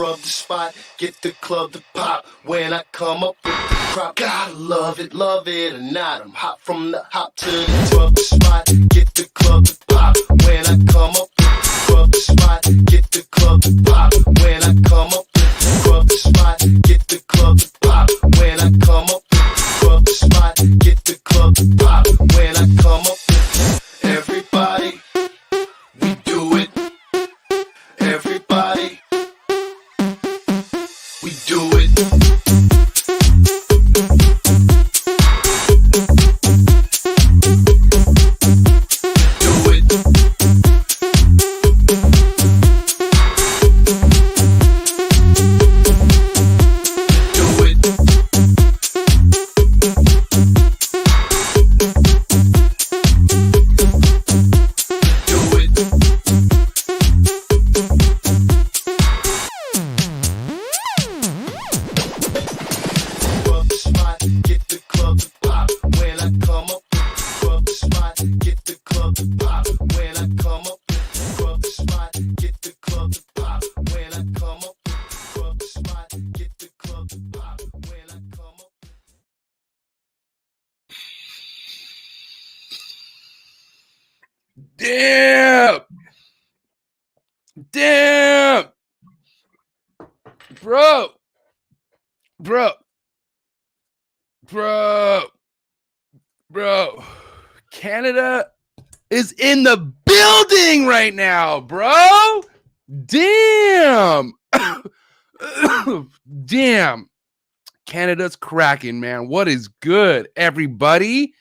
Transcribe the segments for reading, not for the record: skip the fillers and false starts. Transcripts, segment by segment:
scrub the spot, get the club to pop. When I come up with the crop, gotta love it or not. I'm hot from the hop to the scrub the spot, get the club to pop. When I come up with the scrub the spot, get the club to pop. When I come up with the scrub the spot, get the club to pop. When I come up with the scrub the spot, get the club to pop. When I come up with everybody, we do it. Everybody, we do it. Damn. Bro. Canada is in the building right now, bro. Damn. Damn. Canada's cracking, man. What is good, everybody?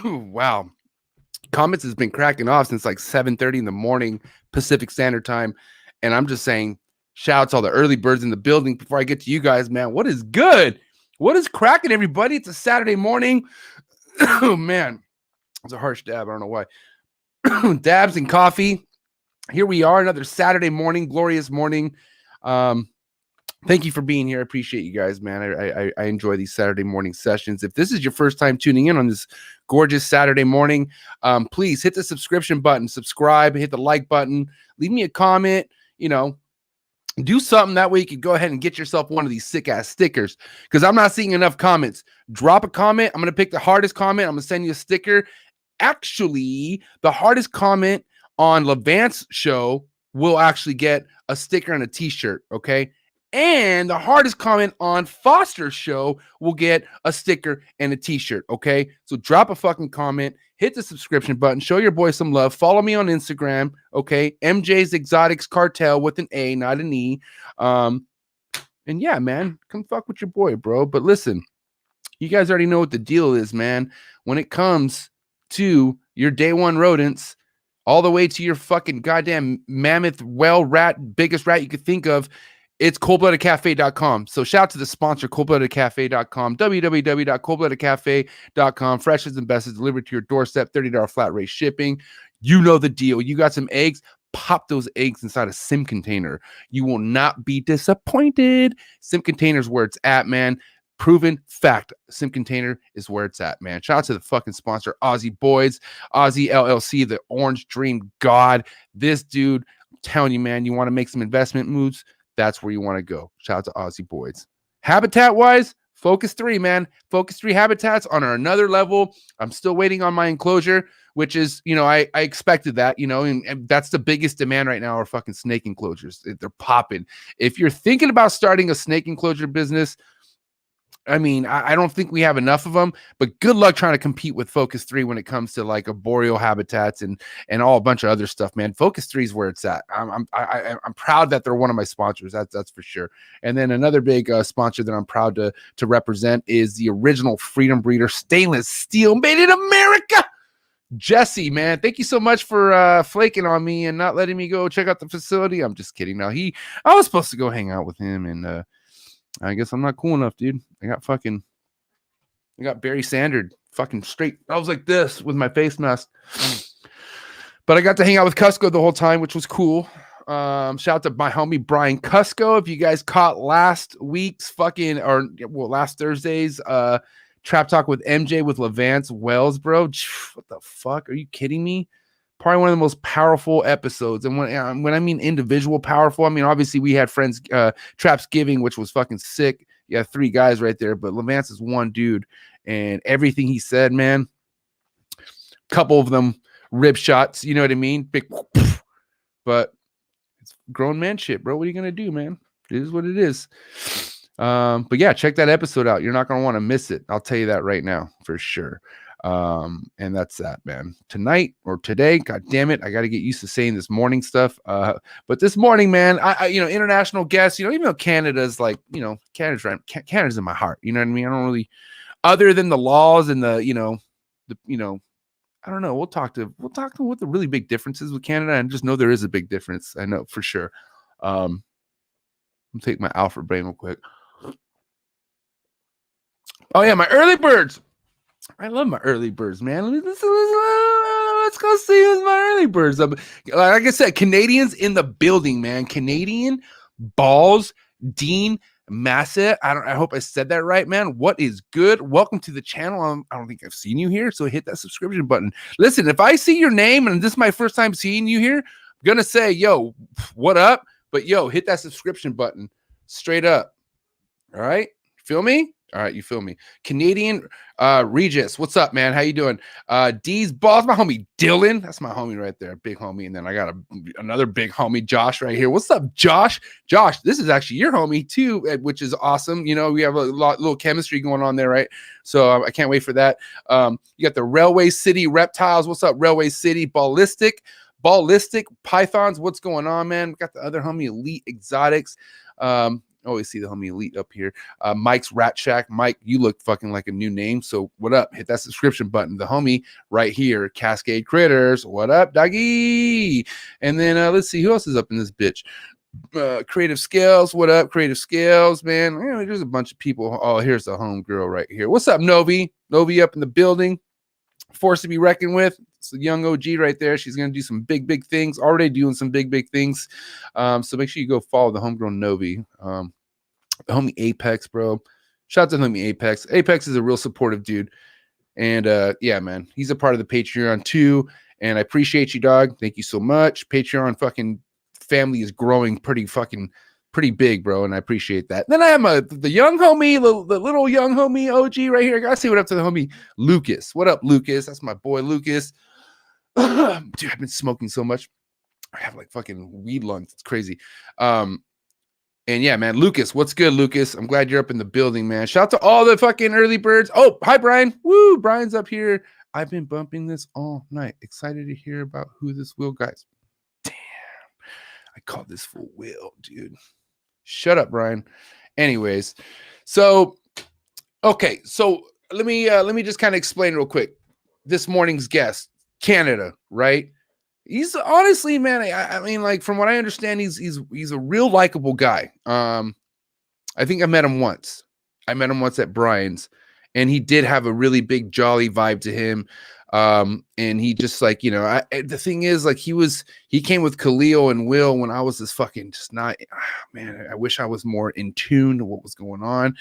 Wow. Comments has been cracking off since like 7:30 in the morning Pacific Standard Time. And I'm just saying, shout out to all the early birds in the building before I get to you guys, man. What is good? What is cracking, everybody? It's a Saturday morning. Oh, man. It's a harsh dab. I don't know why. Dabs and coffee. Here we are, another Saturday morning, glorious morning. Thank you for being here. I appreciate you guys, man. I enjoy these Saturday morning sessions. If this is your first time tuning in on this gorgeous Saturday morning, please hit the subscription button, subscribe, hit the like button, leave me a comment, do something that way you can go ahead and get yourself one of these sick ass stickers, because I'm not seeing enough comments. Drop a comment. I'm going to pick the hardest comment. I'm going to send you a sticker. Actually, the hardest comment on Levant's show will actually get a sticker and a t-shirt. Okay. And the hardest comment on Foster's show will get a sticker and a t-shirt, okay? So drop a fucking comment, hit the subscription button, show your boy some love, follow me on Instagram, okay? mjexoticscartal with an A, not an E. And yeah, man, come fuck with your boy, bro. But listen, you guys already know what the deal is, man. When it comes to your day one rodents, all the way to your fucking goddamn mammoth whale rat, biggest rat you could think of, it's coldbloodedcafe.com. So shout out to the sponsor, coldbloodedcafe.com, www.coldbloodedcafe.com. Freshest and best is delivered to your doorstep, $30 flat rate shipping. You know the deal. You got some eggs, pop those eggs inside a sim container. You will not be disappointed. Sim container is where it's at, man. Proven fact. Sim container is where it's at, man. Shout out to the fucking sponsor, Aussie Boys, Aussie LLC, the Orange Dream God. This dude, I'm telling you, man, you want to make some investment moves, that's where you want to go. Shout out to Aussie Boys. Habitat-wise, Focus 3, man. Focus 3 habitats on another level. I'm still waiting on my enclosure, which is, I expected that, and that's the biggest demand right now are fucking snake enclosures. They're popping. If you're thinking about starting a snake enclosure business, I mean, I don't think we have enough of them, but good luck trying to compete with Focus 3 when it comes to like arboreal habitats and all a bunch of other stuff, man. Focus 3 is where it's at. I'm proud that they're one of my sponsors. That's for sure. And then another big sponsor that I'm proud to represent is the original Freedom Breeder stainless steel made in America. Jesse, man, thank you so much for flaking on me and not letting me go check out the facility. I'm just kidding. Now I was supposed to go hang out with him, and I guess I'm not cool enough, dude. I got Barry Sandered fucking straight. I was like this with my face mask. But I got to hang out with Cusco the whole time, which was cool. Shout out to my homie Brian Cusco. If you guys caught last Thursday's Trap Talk with MJ with Levance Wells, bro. What the fuck? Are you kidding me? Probably one of the most powerful episodes. And when I mean individual powerful, I mean, obviously we had friends, Traps Giving, which was fucking sick. You have 3 guys right there, but Levance is one dude, and everything he said, man, couple of them rib shots, you know what I mean? Big, but it's grown man shit, bro. What are you gonna do, man? It is what it is. But yeah, check that episode out. You're not gonna want to miss it. I'll tell you that right now for sure. And that's that, man. Tonight or today, god damn it, I got to get used to saying this morning stuff. But this morning, man, I international guests, even though Canada's like, Canada's in my heart. You know what I mean? I don't really, other than the laws and the I don't know. We'll talk to what the really big difference is with Canada, and just know there is a big difference. I know for sure. I'll take my Alfred brain real quick. Oh yeah, my early birds. I love my early birds, man. Let's go see who's my early birds. Like I said, Canadians in the building, man. Canadian balls, Dean Massett. I hope I said that right, man. What is good? Welcome to the channel. I don't think I've seen you here, so hit that subscription button. Listen, if I see your name and this is my first time seeing you here, I'm gonna say, yo, what up? But yo, hit that subscription button straight up. All right, feel me? All right, you feel me? Canadian Regius, what's up, man? How you doing? D's balls, my homie Dylan. That's my homie right there, big homie. And then I got another big homie, Josh, right here. What's up, Josh? Josh, this is actually your homie too, which is awesome. We have a little chemistry going on there, right? So I can't wait for that. You got the Railway City Reptiles. What's up, Railway City? Ballistic Pythons. What's going on, man? We got the other homie, Elite Exotics. Always see the homie Elite up here. Mike's Rat Shack. Mike, you look fucking like a new name. So what up? Hit that subscription button. The homie right here, Cascade Critters. What up, doggy? And then let's see who else is up in this bitch. Creative Scales. What up, Creative Scales, man? There's a bunch of people. Oh, here's the home girl right here. What's up, Novi? Novi up in the building. Force to be reckoned with. It's a young OG right there. She's going to do some big things. Already doing some big things. So make sure you go follow the homegrown Novi. The homie Apex, bro. Shout out to the homie Apex. Apex is a real supportive dude. And yeah, man, he's a part of the Patreon too. And I appreciate you, dog. Thank you so much. Patreon fucking family is growing pretty big, bro. And I appreciate that. Then I have the young homie, the little young homie OG right here. I gotta say what up to the homie Lucas. What up, Lucas? That's my boy Lucas. Dude, I've been smoking so much. I have like fucking weed lungs. It's crazy. And yeah, man, Lucas, what's good, Lucas? I'm glad you're up in the building, man. Shout out to all the fucking early birds. Oh, hi, Brian. Woo, Brian's up here. I've been bumping this all night. Excited to hear about who this will, guys. Damn, I called this fool Will, dude. Shut up, Brian. Anyways, so okay, so let me just kind of explain real quick. This morning's guest, Canada, right? He's honestly, man, I mean, like from what I understand, he's a real likable guy. I think I met him once. I met him once at Brian's, and he did have a really big jolly vibe to him. And he just like, the thing is, like he came with Khalil and Will when I was this fucking just not, man, I wish I was more in tune to what was going on.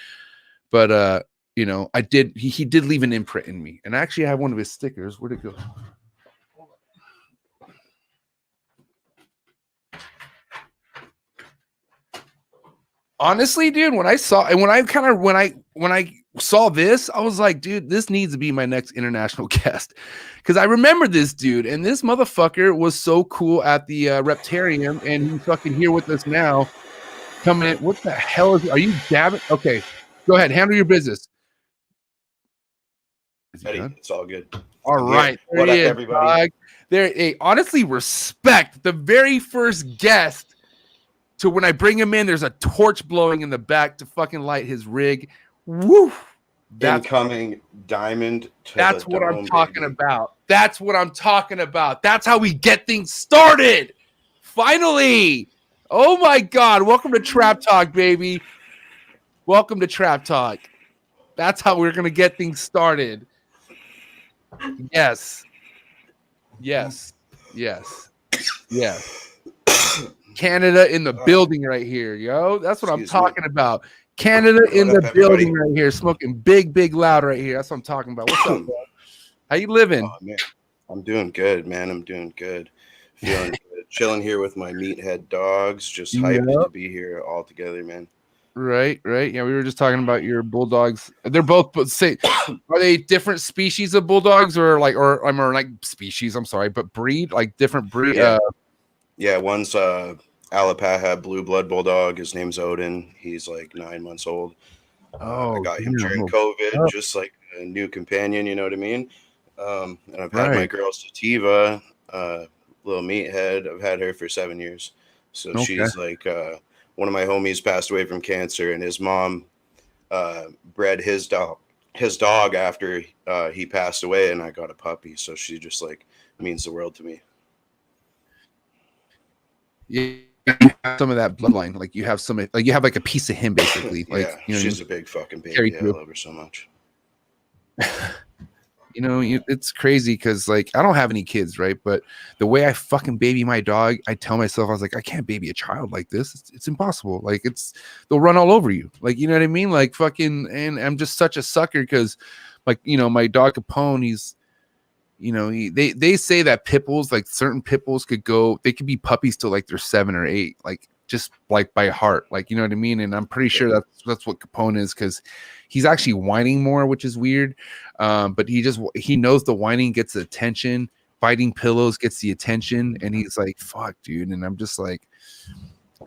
But he did leave an imprint in me. And I actually have one of his stickers. Where'd it go? Honestly, dude, when I saw this, I was like, dude, this needs to be my next international guest. Because I remember this dude, and this motherfucker was so cool at the Reptarium, and he's fucking here with us now. Coming in. What the hell are you dabbing? Okay, go ahead, handle your business. Eddie, it's all good. All right. What up, everybody? Honestly, respect the very first guest. To when I bring him in, there's a torch blowing in the back to fucking light his rig. Woo! Incoming diamond. That's what I'm talking about. That's what I'm talking about. That's how we get things started. Finally. Oh my God. Welcome to Trap Talk, baby. Welcome to Trap Talk. That's how we're going to get things started. Yes. Canada in the building right here, yo. That's what I'm talking about. Canada in the building right here, smoking big loud right here. That's what I'm talking about. What's up, bro? How you living? Oh, man. I'm doing good, man. I'm doing good. Feeling good. Chilling here with my meathead dogs. Just hyped to be here all together, man. Right. Yeah, we were just talking about your bulldogs. They're both, but say, are they different species of bulldogs, or like, or I'm like species? I'm sorry, but breed, like different breed. Yeah, one's Alapaha blue blood bulldog. His name's Odin. He's like 9 months old. I got him during COVID, just like a new companion. You know what I mean? And I've had my girl Sativa, little meathead. I've had her for 7 years. So she's like one of my homies passed away from cancer, and his mom bred his dog after he passed away, and I got a puppy. So she just like means the world to me. Yeah, you have some of that bloodline. Like you have some, like you have like a piece of him, basically. Like, yeah, you know, she's a big fucking baby. I love her so much. You know, it's crazy because like I don't have any kids, right? But the way I fucking baby my dog, I tell myself, I was like, I can't baby a child like this. It's impossible. Like they'll run all over you. Like, you know what I mean? Like fucking, and I'm just such a sucker because, like, you know, my dog Capone, he's, you know, they say that pit bulls, like certain pit bulls they could be puppies till like they're 7 or 8, like just like by heart, like, you know what I mean? And I'm pretty sure that's what Capone is, because he's actually whining more, which is weird. But he knows the whining gets the attention, biting pillows gets the attention, and he's like, fuck, dude. And I'm just like,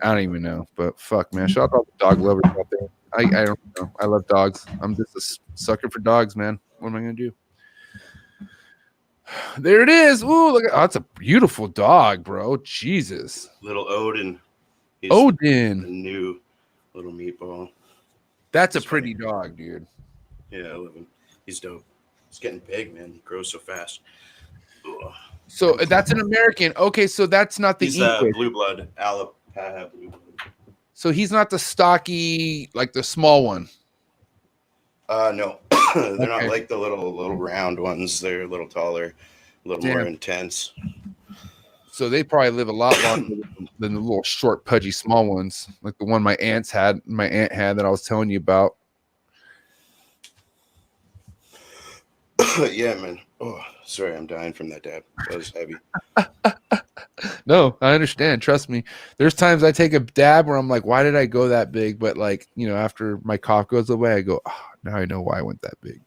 I don't even know, but fuck, man. Shout out to all the dog lovers out there. I don't know. I love dogs. I'm just a sucker for dogs, man. What am I gonna do? There it is. Ooh, look at that's a beautiful dog, bro. Jesus. Little Odin. He's Odin. The new little meatball. That's a pretty dog, dude. Yeah, I love him. He's dope. He's getting big, man. He grows so fast. Ugh. So that's an American. Okay, so that's not the English. Blue blood. Alapaha blue blood. So he's not the stocky, like the small one. No. They're not like the little round ones. They're a little taller, a little more intense. So they probably live a lot longer than the little short, pudgy, small ones, like the one my aunt had that I was telling you about. Yeah, man. Oh, sorry, I'm dying from that dab. That was heavy. No, I understand. Trust me. There's times I take a dab where I'm like, why did I go that big? But like, you know, after my cough goes away, I go, oh, now I know why I went that big.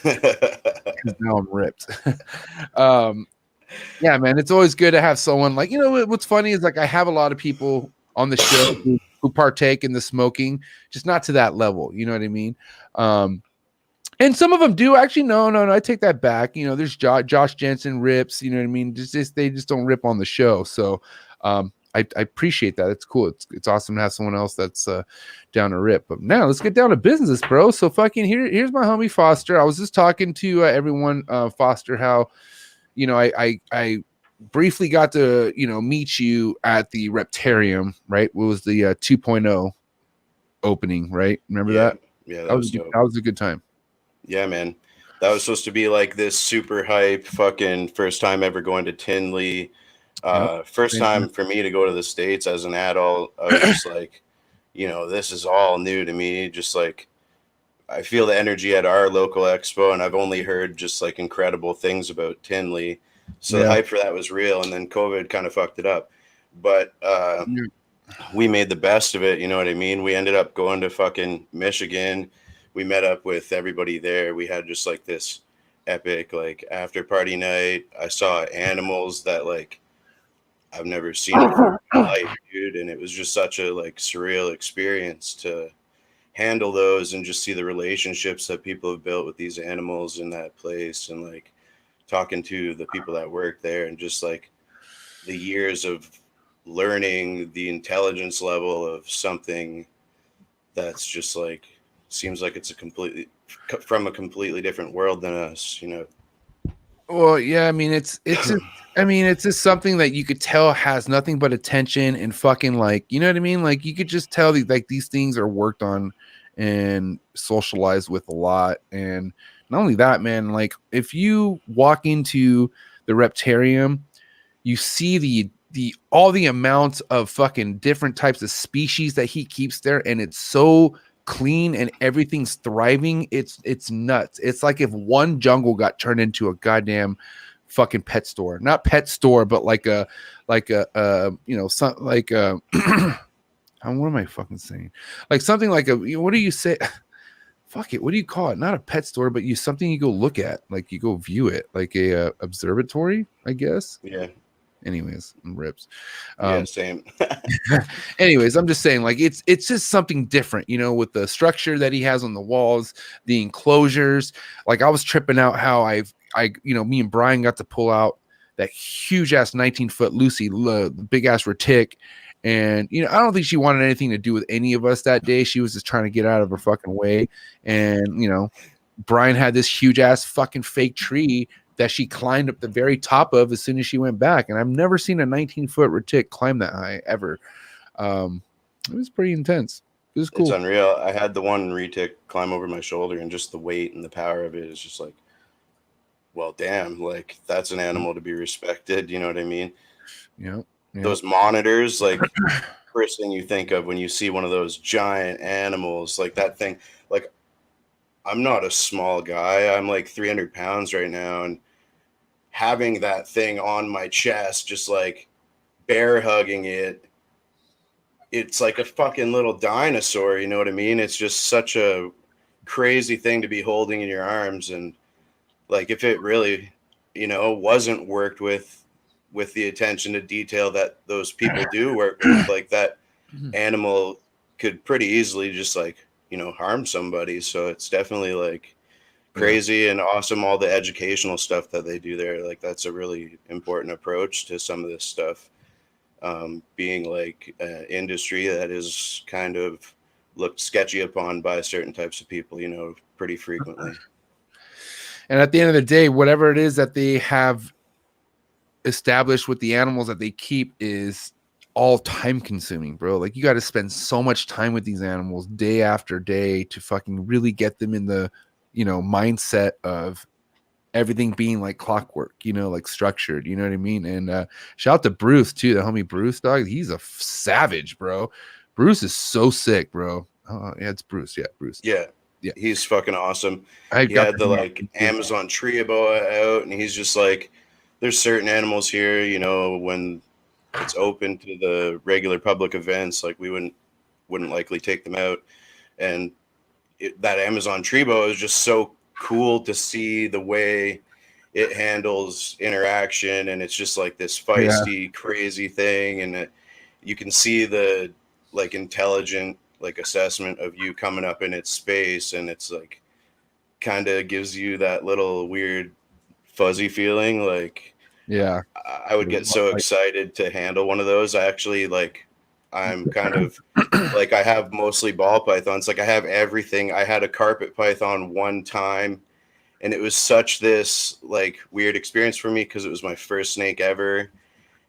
Because now I'm ripped. Yeah, man, it's always good to have someone like, you know, what's funny is like I have a lot of people on the show who partake in the smoking, just not to that level. You know what I mean? And some of them do actually. No, I take that back. You know, there's Josh Jensen rips. You know what I mean? They just don't rip on the show. So I appreciate that. It's cool. It's awesome to have someone else that's down to rip. But now let's get down to business, bro. So fucking here's my homie Foster. I was just talking to everyone, Foster, how, you know, I briefly got to, you know, meet you at the Reptarium, right? It was the 2.0 opening, right? Remember that? Yeah, that was a good time. Yeah, man. That was supposed to be like this super hype fucking first time ever going to Tinley. First time for me to go to the States as an adult. I was just like, you know, this is all new to me. Just like, I feel the energy at our local expo, and I've only heard just like incredible things about Tinley. So the hype for that was real, and then COVID kind of fucked it up. But we made the best of it, you know what I mean? We ended up going to fucking Michigan. We met up with everybody there. We had just like this epic like after party night. I saw animals that like I've never seen before in my life, dude, and it was just such a like surreal experience to handle those and just see the relationships that people have built with these animals in that place, and like talking to the people that work there, and just like the years of learning the intelligence level of something that's just like seems like it's from a completely different world than us, you know. Well, yeah, I mean, it's just something that you could tell has nothing but attention and fucking like, you know what I mean? Like you could just tell these things are worked on and socialized with a lot. And not only that, man, like if you walk into the Reptarium, you see all the amounts of fucking different types of species that he keeps there, and it's so clean and everything's thriving. It's nuts. It's like if one jungle got turned into a goddamn fucking pet store, not pet store, but like a you know, some like a what am I fucking saying? Like something like a, what do you say? Fuck it. What do you call it? Not a pet store, but something you go look at, like you go view it, like a observatory, I guess. Yeah. Anyways, rips. Yeah, same. Anyways, I'm just saying, like it's just something different, you know, with the structure that he has on the walls, the enclosures. Like I was tripping out how you know, me and Brian got to pull out that huge ass 19-foot Lucy, big ass retic. And, you know, I don't think she wanted anything to do with any of us that day. She was just trying to get out of her fucking way. And, you know, Brian had this huge ass fucking fake tree that she climbed up the very top of as soon as she went back. And I've never seen a 19-foot retic climb that high ever. It was pretty intense. It was cool. It's unreal. I had the one retic climb over my shoulder, and just the weight and the power of it is just like, well, damn, like that's an animal to be respected. You know what I mean? Yeah. Those monitors, like first thing you think of when you see one of those giant animals, like that thing. Like, I'm not a small guy. I'm like 300 pounds right now, and having that thing on my chest, just like bear hugging it, it's like a fucking little dinosaur. You know what I mean? It's just such a crazy thing to be holding in your arms. And like, if it really, you know, wasn't worked with the attention to detail that those people do work with, like that animal could pretty easily just like, you know, harm somebody. So it's definitely like crazy and awesome, all the educational stuff that they do there. Like that's a really important approach to some of this stuff, being like an industry that is kind of looked sketchy upon by certain types of people, you know, pretty frequently. And at the end of the day, whatever it is that they have established with the animals that they keep is all time consuming, bro. Like you got to spend so much time with these animals day after day to fucking really get them in the, you know, mindset of everything being like clockwork, you know, like structured, you know what I mean? And shout out to Bruce too, the homie Bruce, dog. He's a savage, bro. Bruce is so sick, bro. Yeah, it's Bruce. Yeah, Bruce. Yeah. He's fucking awesome. He got had the like Amazon tree boa out, and he's just like, there's certain animals here, you know, when it's open to the regular public events, like we wouldn't likely take them out. And that Amazon tree boa is just so cool to see the way it handles interaction. And it's just like this feisty, crazy thing. And you can see the like intelligent like assessment of you coming up in its space. And it's like kind of gives you that little weird fuzzy feeling. Like, yeah, I would get so excited to handle one of those. I actually like, I'm kind of like, I have mostly ball pythons. Like I have everything. I had a carpet python one time, and it was such this like weird experience for me because it was my first snake ever.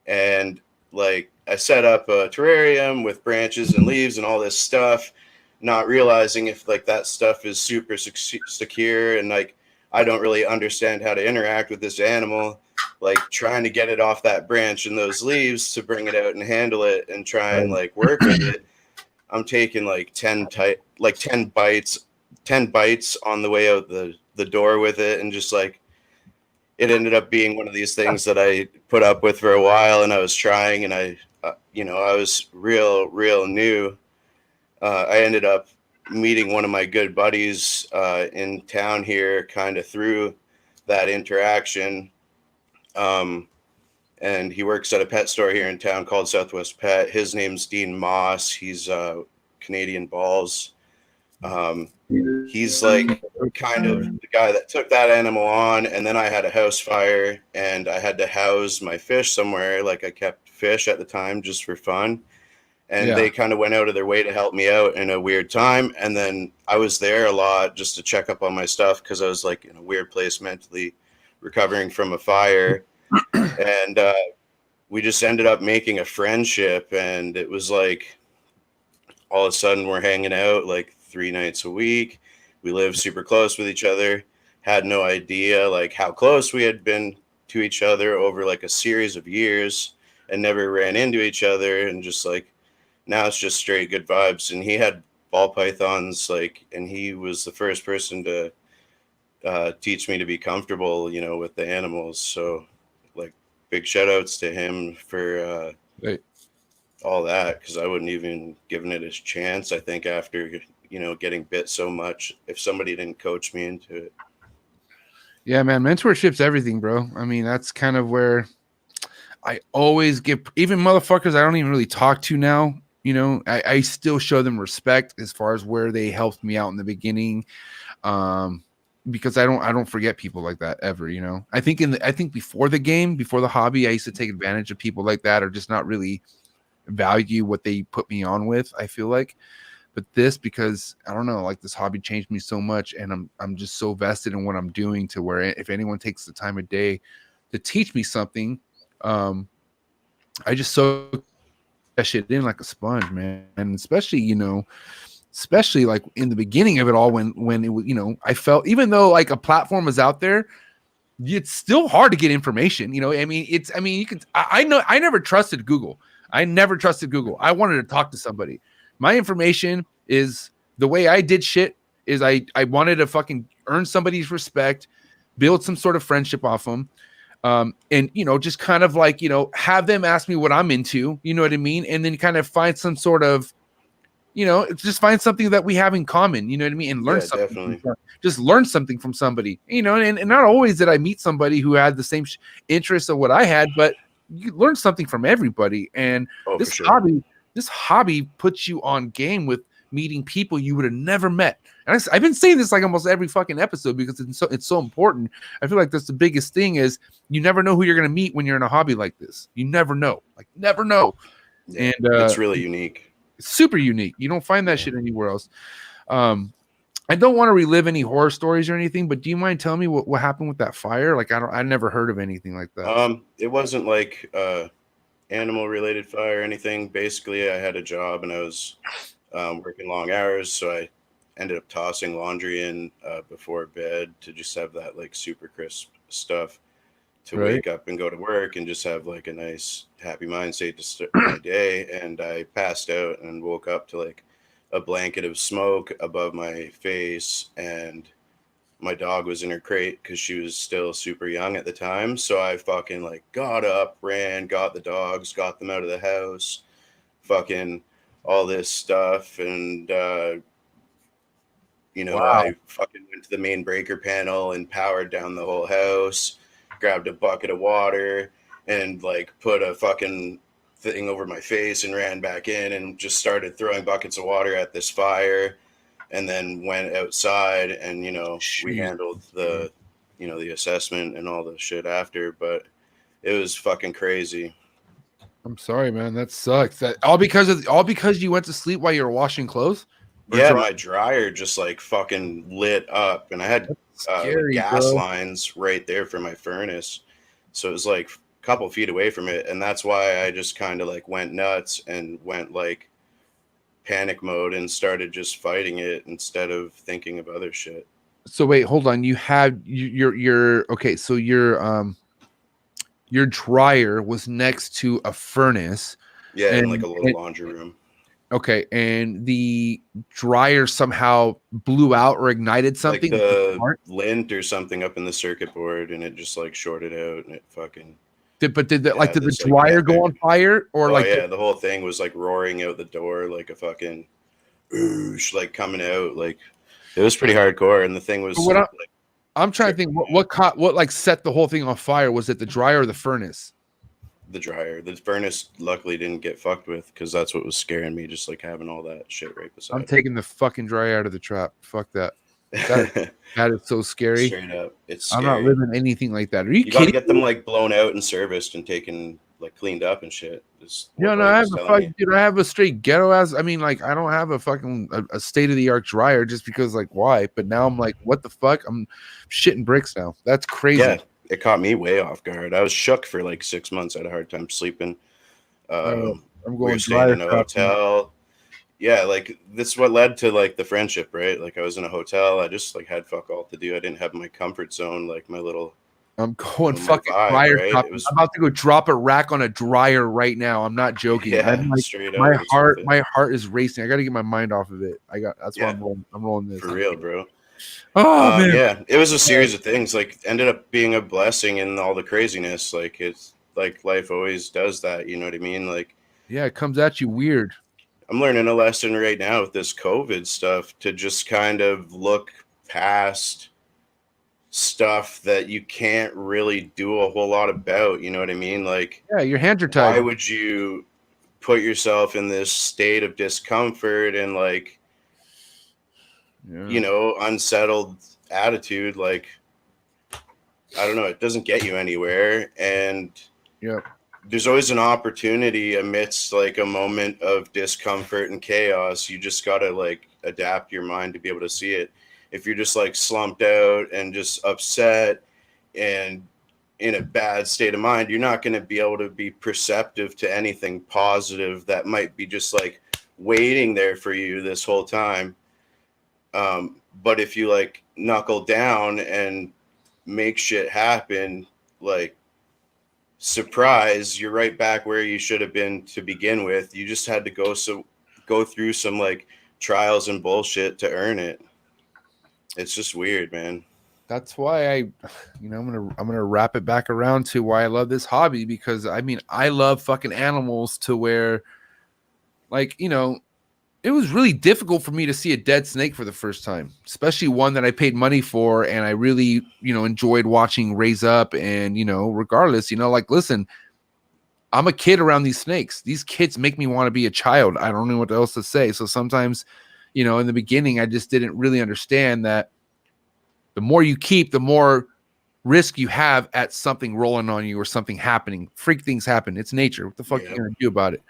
And like I set up a terrarium with branches and leaves and all this stuff, not realizing if like that stuff is super secure, and like I don't really understand how to interact with this animal, like trying to get it off that branch and those leaves to bring it out and handle it and try and like work with it. I'm taking like 10 bites on the way out the door with it. And just like, it ended up being one of these things that I put up with for a while, and I was trying, and I was real new. I ended up meeting one of my good buddies in town here kind of through that interaction. And he works at a pet store here in town called Southwest Pet. His name's Dean Moss. He's Canadian Balls. He's like kind of the guy that took that animal on. And then I had a house fire, and I had to house my fish somewhere. Like I kept fish at the time just for fun. And they kind of went out of their way to help me out in a weird time. And then I was there a lot just to check up on my stuff because I was like in a weird place mentally, recovering from a fire. And we just ended up making a friendship. And it was like all of a sudden we're hanging out like 3 nights a week. We lived super close with each other. Had no idea like how close we had been to each other over like a series of years, and never ran into each other. And just like, now it's just straight good vibes. And he had ball pythons, like, and he was the first person to teach me to be comfortable, you know, with the animals. So big shout outs to him for Right. all that, because I wouldn't even given it a chance. I think after getting bit so much, if somebody didn't coach me into it. Yeah, man, mentorship's everything, bro. I mean, that's kind of where I always give even motherfuckers I don't even really talk to now. I still show them respect as far as where they helped me out in the beginning. Because I don't forget people like that ever, I think before the game, before the hobby, I used to take advantage of people like that or just not really value what they put me on with, I feel like. But this, because I don't know, like this hobby changed me so much, and I'm just so vested in what I'm doing to where if anyone takes the time of day to teach me something, I just soak that shit in like a sponge, man. And especially like in the beginning of it all, when it was, I felt, even though like a platform was out there, it's still hard to get information. I mean, you can, I know I never trusted Google. I wanted to talk to somebody. My information is the way I did shit is I wanted to fucking earn somebody's respect, build some sort of friendship off them. And just kind of like, have them ask me what I'm into, you know what I mean? And then kind of find some sort of, just find something that we have in common, you know what I mean? And learn something. Definitely. Just learn something from somebody, and not always did I meet somebody who had the same interests of what I had, but you learn something from everybody. And this hobby puts you on game with meeting people you would have never met. And I've been saying this like almost every fucking episode because it's so important. I feel like that's the biggest thing is you never know who you're going to meet when you're in a hobby like this. You never know. Yeah, And it's really unique. Super unique. You don't find that shit anywhere else. I don't want to relive any horror stories or anything, but do you mind telling me what happened with that fire? Like I never heard of anything like that. It wasn't like animal related fire or anything. Basically, I had a job and I was working long hours, so I ended up tossing laundry in before bed to just have that like super crisp stuff to wake up and go to work and just have like a nice happy mind state to start my day. And I passed out and woke up to like a blanket of smoke above my face, and my dog was in her crate because she was still super young at the time. So I fucking like got up, ran, got the dogs, got them out of the house, fucking all this stuff. And I fucking went to the main breaker panel and powered down the whole house, grabbed a bucket of water and like put a fucking thing over my face and ran back in and just started throwing buckets of water at this fire, and then went outside and we handled the the assessment and all the shit after. But it was fucking crazy. I'm sorry, man. That sucks. That all because you went to sleep while you were washing clothes? My dryer just like fucking lit up, and I had scary, gas lines right there for my furnace, so it was like a couple feet away from it. And that's why I just kind of like went nuts and went like panic mode and started just fighting it instead of thinking of other shit. So wait, hold on. You had your okay, so your dryer was next to a furnace. Yeah, in like a little laundry room. Okay, and the dryer somehow blew out or ignited something? Like the lint or something up in the circuit board, and it just like shorted out, and it fucking... Did the dryer go on fire? Or the whole thing was like roaring out the door like a fucking oosh, like coming out. Like it was pretty hardcore, and the thing was... I'm trying to think what like set the whole thing on fire. Was it the dryer or the furnace? The dryer. The furnace luckily didn't get fucked with, because that's what was scaring me, just like having all that shit right beside. I'm taking the fucking dryer out of the trap. Fuck that. That is so scary. Straight up, it's scary. I'm not living anything like that. Are you kidding? Gotta get them like blown out and serviced and taken like cleaned up and shit. I have a straight ghetto ass. I mean, like I don't have a fucking a state of the art dryer just because like why? But now I'm like, what the fuck? I'm shitting bricks now. That's crazy. Yeah. It caught me way off guard. I was shook for like 6 months. I had a hard time sleeping. I'm going staying in a hotel. Yeah, like this is what led to like the friendship, right? Like I was in a hotel. I just like had fuck all to do. I didn't have my comfort zone, like my little... I'm going fucking dryer. Right? I'm about to go drop a rack on a dryer right now. I'm not joking. Yeah, my heart is racing. I got to get my mind off of it. That's why I'm rolling this. For real, bro. Oh man. Yeah, it was a series of things. Like ended up being a blessing in all the craziness. Like it's like life always does that. You know what I mean? Like, Yeah, it comes at you weird. I'm learning a lesson right now with this COVID stuff to just kind of look past stuff that you can't really do a whole lot about. You know what I mean? Like, Yeah, your hands are why tied. would you put yourself in this state of discomfort and like, Yeah. unsettled attitude? Like, I don't know, it doesn't get you anywhere. And Yep. there's always an opportunity amidst like a moment of discomfort and chaos. You just got to like adapt your mind to be able to see it. If you're just like slumped out and just upset and in a bad state of mind, you're not going to be able to be perceptive to anything positive that might be just like waiting there for you this whole time. But if you like knuckle down and make shit happen, like, surprise, you're right back where you should have been to begin with. You just had to go through some like trials and bullshit to earn it. It's just weird, man. That's why I'm gonna wrap it back around to why I love this hobby, because I mean I love fucking animals to where, like, it was really difficult for me to see a dead snake for the first time, especially one that I paid money for and I really, enjoyed watching raise up. And, regardless, like, listen, I'm a kid around these snakes. These kids make me want to be a child. I don't know what else to say. So sometimes, in the beginning, I just didn't really understand that the more you keep, the more risk you have at something rolling on you or something happening. Freak things happen. It's nature. What the fuck are you going to do about it?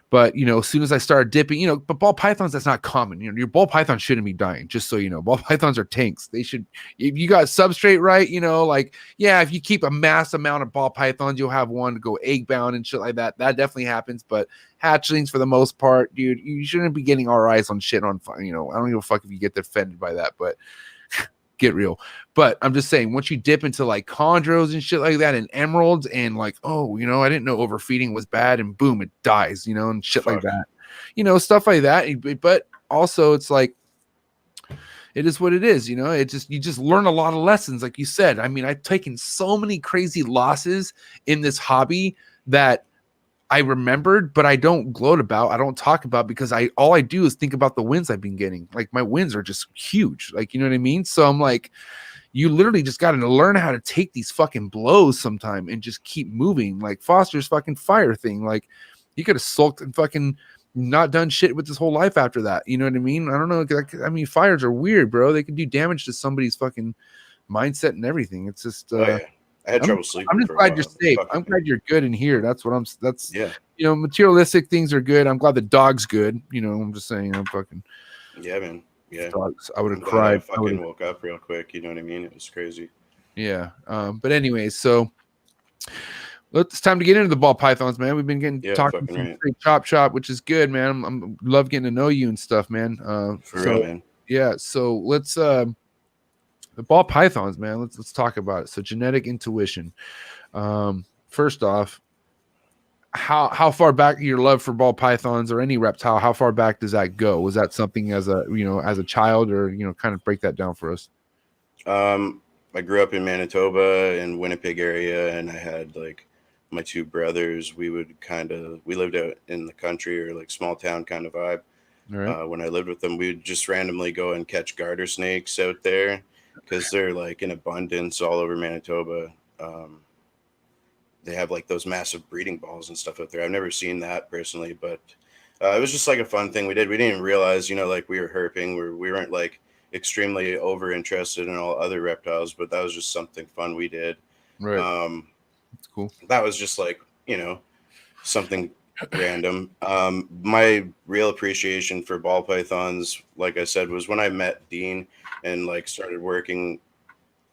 But, as soon as I started dipping, but ball pythons, that's not common. Your ball python shouldn't be dying, just so you know. Ball pythons are tanks. They should, if you got substrate right, like, yeah, if you keep a mass amount of ball pythons, you'll have one to go egg bound and shit like that. That definitely happens. But hatchlings, for the most part, dude, you shouldn't be getting our eyes on shit on fire. I don't give a fuck if you get offended by that, but get real. But I'm just saying, once you dip into like chondros and shit like that and emeralds and like, oh, I didn't know overfeeding was bad, and boom, it dies, and shit like that, stuff like that. But also it's like, it is what it is, it just, you just learn a lot of lessons. Like you said, I mean, I've taken so many crazy losses in this hobby that I remembered, but I don't gloat about. I don't talk about, because all I do is think about the wins I've been getting. Like, my wins are just huge. Like, you know what I mean? So I'm like, you literally just got to learn how to take these fucking blows sometime and just keep moving. Like Foster's fucking fire thing. Like, he could have sulked and fucking not done shit with his whole life after that. You know what I mean? I don't know. I mean, fires are weird, bro. They can do damage to somebody's fucking mindset and everything. It's just, I had trouble sleeping. I'm just glad you're safe. I'm glad you're good in here. That's yeah. Materialistic things are good. I'm glad the dog's good. I'm just saying, I'm fucking. Yeah, man. Yeah. Dogs, I would have cried. I fucking woke up real quick. You know what I mean? It was crazy. Yeah. But anyways, so it's time to get into the ball pythons, man. We've been talking some chop shop, which is good, man. I'm love getting to know you and stuff, man. For real, man. Yeah. So let's the ball pythons, man. Let's talk about it. So genetic intuition. First off, how far back your love for ball pythons or any reptile, how far back does that go? Was that something as a child, or kind of break that down for us? I grew up in Manitoba and Winnipeg area, and I had like my two brothers. We lived out in the country, or like small town kind of vibe. Right. When I lived with them, we would just randomly go and catch garter snakes out there, because they're like in abundance all over Manitoba. They have like those massive breeding balls and stuff out there. I've never seen that personally, but it was just like a fun thing we did. We didn't even realize, like, we were herping. We weren't like extremely over interested in all other reptiles, but that was just something fun we did. Right. That's cool. That was just like, something random. My real appreciation for ball pythons, like I said, was when I met Dean and like started working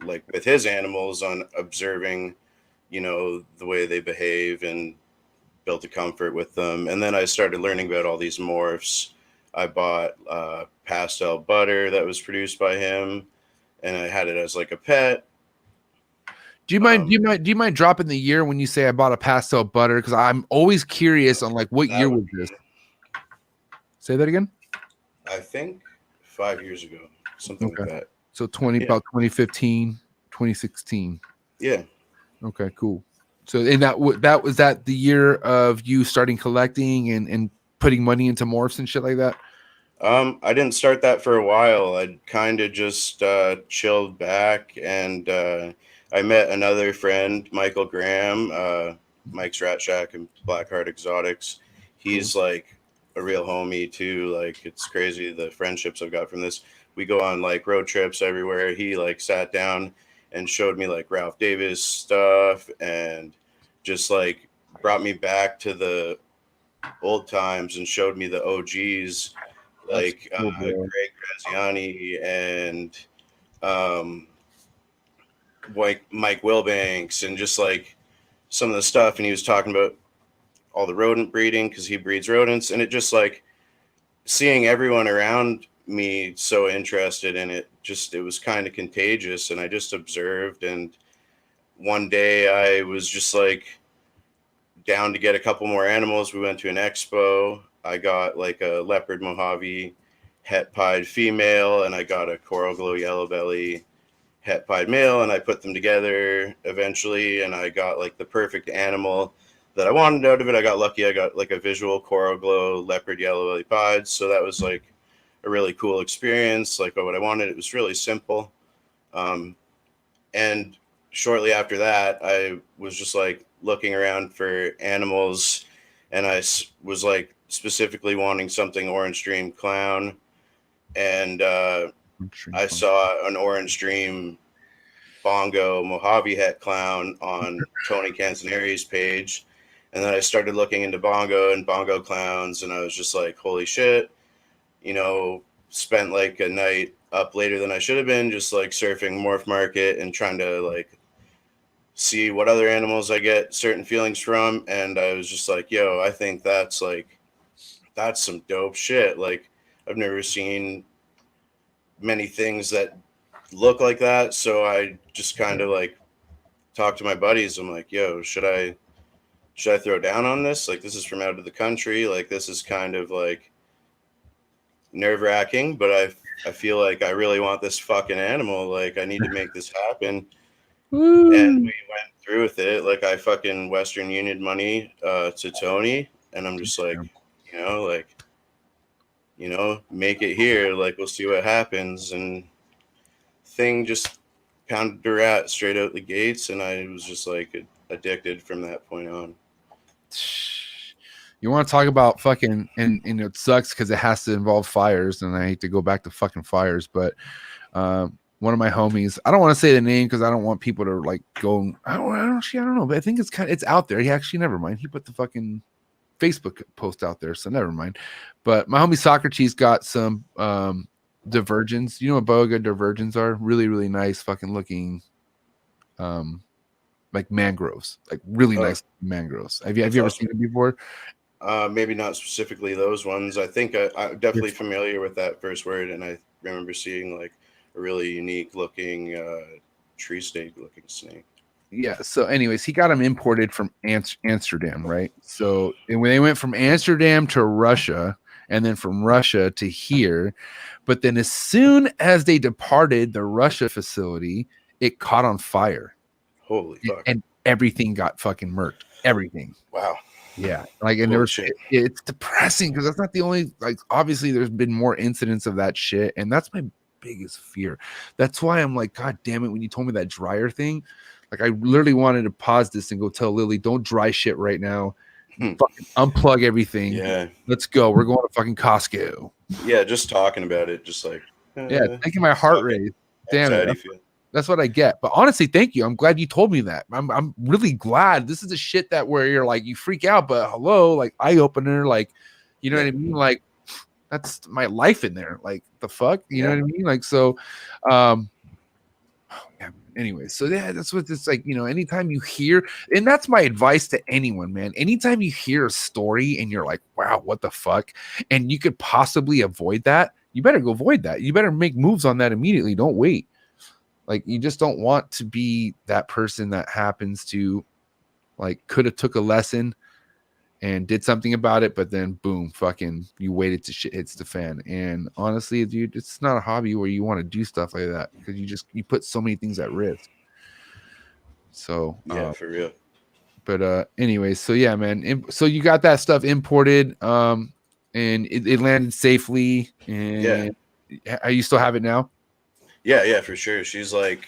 like with his animals on observing, the way they behave, and built a comfort with them. And then I started learning about all these morphs. I bought pastel butter that was produced by him, and I had it as like a pet. Do you mind dropping the year when you say I bought a pastel butter? Because I'm always curious on like what year was this. Say that again. I think 5 years ago, something like that. So about 2015, 2016. Yeah. Okay, cool. So and that was that the year of you starting collecting and putting money into morphs and shit like that? I didn't start that for a while. I kind of just chilled back, and I met another friend, Michael Graham, Mike's Rat Shack and Blackheart Exotics. He's like a real homie too. Like it's crazy the friendships I've got from this. We go on like road trips everywhere. He like sat down and showed me like Ralph Davis stuff and just like brought me back to the old times and showed me the OGs like cool, bro. Greg Graziani and um, Mike Wilbanks and just like some of the stuff. And he was talking about all the rodent breeding because he breeds rodents. And it just like seeing everyone around me so interested in it, just it was kind of contagious. And I just observed. And one day I was just like down to get a couple more animals. We went to an expo. I got like a leopard Mojave het pied female, and I got a coral glow yellow belly het pied male, and I put them together eventually, and I got like the perfect animal that I wanted out of it. I got lucky. I got like a visual coral glow leopard yellow belly pied, so that was like a really cool experience. Like what I wanted, it was really simple. And shortly after that, I was just like looking around for animals, and I was like specifically wanting something orange dream clown, and I saw an orange dream bongo Mojave het clown on Tony Canzoneri's page, and then I started looking into bongo and bongo clowns, and I was just like, holy shit, you know, spent like a night up later than I should have been, just like surfing Morph Market and trying to like see what other animals I get certain feelings from. And I was just like, yo, I think that's some dope shit. Like I've never seen many things that look like that. So I just kind of like talked to my buddies. I'm like, yo, should I throw down on this? Like, this is from out of the country. Like, this is kind of like nerve-wracking, but I feel like I really want this fucking animal. Like, I need to make this happen. Woo. And we went through with it. Like, I fucking Western Union money to Tony, and I'm just like, make it here. Like, we'll see what happens. And thing just pounded the rat straight out the gates, and I was just like addicted from that point on. You want to talk about fucking and it sucks because it has to involve fires, and I hate to go back to fucking fires, but one of my homies, I don't want to say the name because I don't want people to like go. I don't know, but I think it's out there. He actually, never mind. He put the fucking Facebook post out there, so never mind. But my homie Soccer Cheese got some divergens. You know what boga divergens are? Really, really nice fucking looking like mangroves, like really nice mangroves. Have you ever seen them before? Maybe not specifically those ones. I think I'm definitely familiar with that first word, and I remember seeing like a really unique looking tree stake looking snake. Yeah. So, anyways, he got them imported from Amsterdam, right? So, and when they went from Amsterdam to Russia, and then from Russia to here, but then as soon as they departed the Russia facility, it caught on fire. Holy fuck! And everything got fucking murked. Everything. Wow. Yeah, like, and it's depressing because that's not the only, like, obviously there's been more incidents of that shit, and that's my biggest fear. That's why I'm like, god damn it, when you told me that dryer thing, like, I literally wanted to pause this and go tell Lily, don't dry shit right now. Fucking unplug everything. Yeah, let's go. We're going to fucking Costco. Yeah, just talking about it, just like making my heart race. Damn it. That's what I get. But honestly, thank you. I'm glad you told me that. I'm really glad. This is the shit that where you're like, you freak out, but hello, like, eye opener, like, you know what I mean? Like, that's my life in there. Like, the fuck, you know what I mean? Like, so, anyway, so yeah, that's what it's like. Anytime you hear, and that's my advice to anyone, man. Anytime you hear a story and you're like, wow, what the fuck, and you could possibly avoid that, you better go avoid that. You better make moves on that immediately. Don't wait. Like, you just don't want to be that person that happens to, like, could have took a lesson and did something about it, but then boom, fucking, you waited till shit hits the fan. And honestly, dude, it's not a hobby where you want to do stuff like that because you put so many things at risk. So yeah, for real. But anyways, so yeah, man. So you got that stuff imported, and it landed safely. Yeah. And you still have it now? Yeah, for sure. She's like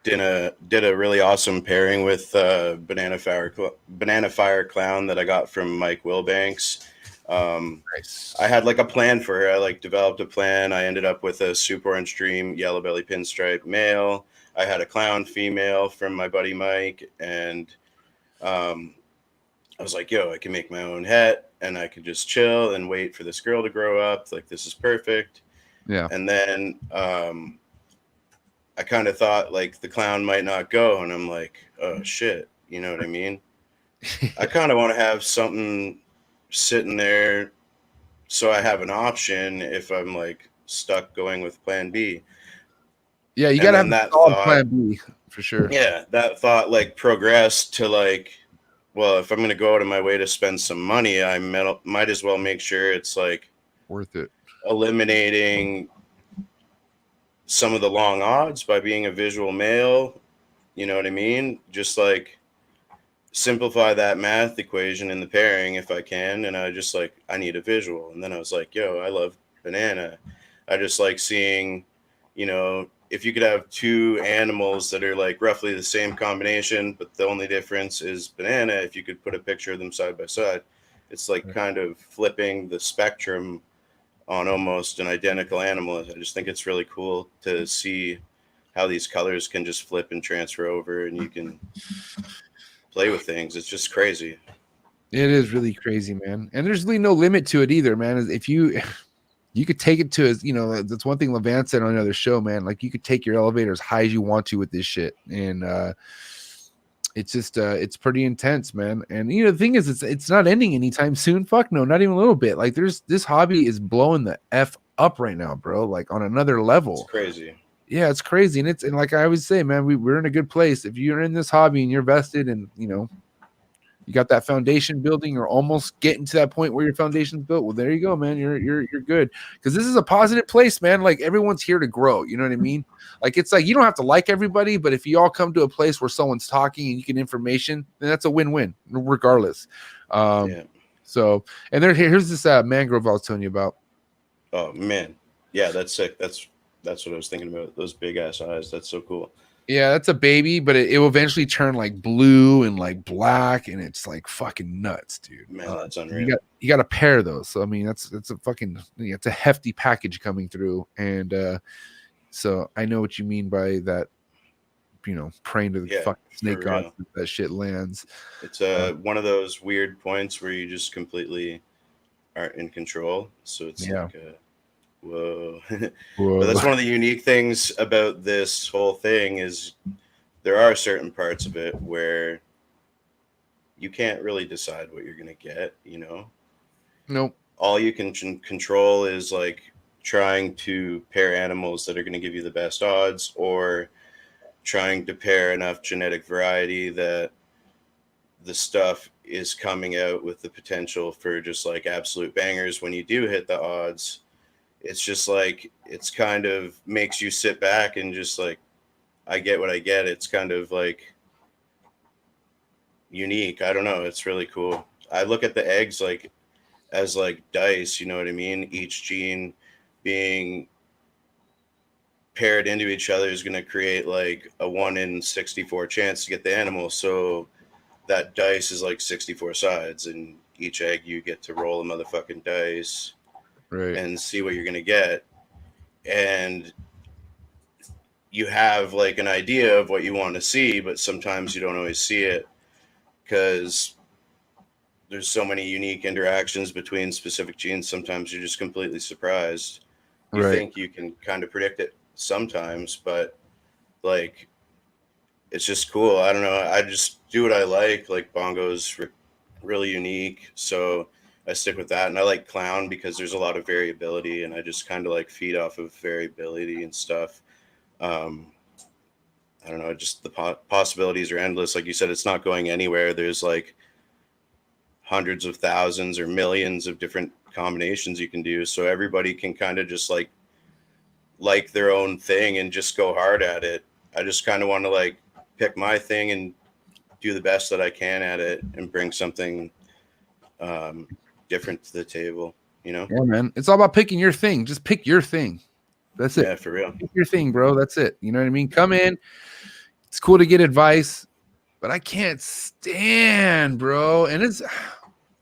did a really awesome pairing with Banana Fire Clown that I got from Mike Wilbanks. Nice. I had like a plan for her. I like developed a plan. I ended up with a Super Orange Dream Yellow Belly Pinstripe male. I had a clown female from my buddy Mike, and I was like, yo, I can make my own het and I could just chill and wait for this girl to grow up. Like, this is perfect. Yeah. And then I kind of thought like the clown might not go. And I'm like, oh shit. You know what I mean? I kind of want to have something sitting there so I have an option if I'm like stuck going with plan B. Yeah, you And gotta then have a that solid thought, plan B for sure. yeah, that thought like progressed to like, well, if I'm going to go out of my way to spend some money, I might as well make sure it's like Worth it. eliminating some of the long odds by being a visual male. You know what I mean? Just like simplify that math equation in the pairing if I can. And I just like, I need a visual. And then I was like, yo, I love banana. I just like seeing, you know, if you could have two animals that are like roughly the same combination, but the only difference is banana, if you could put a picture of them side by side, it's like kind of flipping the spectrum on almost an identical animal. I just think it's really cool to see how these colors can just flip and transfer over and you can play with things. It's just crazy. It is really crazy, man. And there's really no limit to it either, man. If you could take it to, you know, that's one thing Levant said on another show, man. Like, you could take your elevator as high as you want to with this shit. And it's just it's pretty intense, man. And you know, the thing is, it's not ending anytime soon. Fuck no, not even a little bit. Like, this hobby is blowing the F up right now, bro. Like, on another level. It's crazy. Yeah, it's crazy. And like I always say, man, we're in a good place. If you're in this hobby and you're vested and, you know, you got that foundation building or almost getting to that point where your foundation's built, well, there you go, man. You're good. Because this is a positive place, man. Like, everyone's here to grow. You know what I mean? Like, it's like you don't have to like everybody, but if you all come to a place where someone's talking and you get information, then that's a win-win, regardless. Yeah. So, and here's this mangrove I was telling you about. Oh man. Yeah, that's sick. That's what I was thinking about. Those big ass eyes. That's so cool. Yeah, that's a baby, but it will eventually turn like blue and like black, and it's like fucking nuts, dude. Man, that's unreal. You got to pair those. So I mean, that's a fucking, it's a hefty package coming through, and so I know what you mean by that. You know, praying to the fucking snake gods that shit lands. It's one of those weird points where you just completely aren't in control. So it's like whoa. But that's one of the unique things about this whole thing is there are certain parts of it where you can't really decide what you're going to get, you know? Nope. All you can control is like trying to pair animals that are going to give you the best odds, or trying to pair enough genetic variety that the stuff is coming out with the potential for just like absolute bangers when you do hit the odds. It's just like, it's kind of makes you sit back and just like, I get what I get. It's kind of like unique. I don't know. It's really cool. I look at the eggs like as like dice, you know what I mean? Each gene being paired into each other is going to create like a 1 in 64 chance to get the animal. So that dice is like 64 sides, and each egg you get to roll a motherfucking dice. Right. And see what you're going to get. And you have like an idea of what you want to see, but sometimes you don't always see it because there's so many unique interactions between specific genes. Sometimes you're just completely surprised. You think you can kind of predict it sometimes, but like, it's just cool. I don't know. I just do what I like. Like, Bongo's really unique. So I stick with that. And I like clown because there's a lot of variability, and I just kind of like feed off of variability and stuff. I don't know, just the possibilities are endless. Like you said, it's not going anywhere. There's like hundreds of thousands or millions of different combinations you can do. So everybody can kind of just like their own thing and just go hard at it. I just kind of want to like pick my thing and do the best that I can at it and bring something different to the table, you know? Yeah, man. It's all about picking your thing. Just pick your thing. That's it. Yeah, for real. Pick your thing, bro. That's it. You know what I mean? Come in. It's cool to get advice, but I can't stand, bro. And it's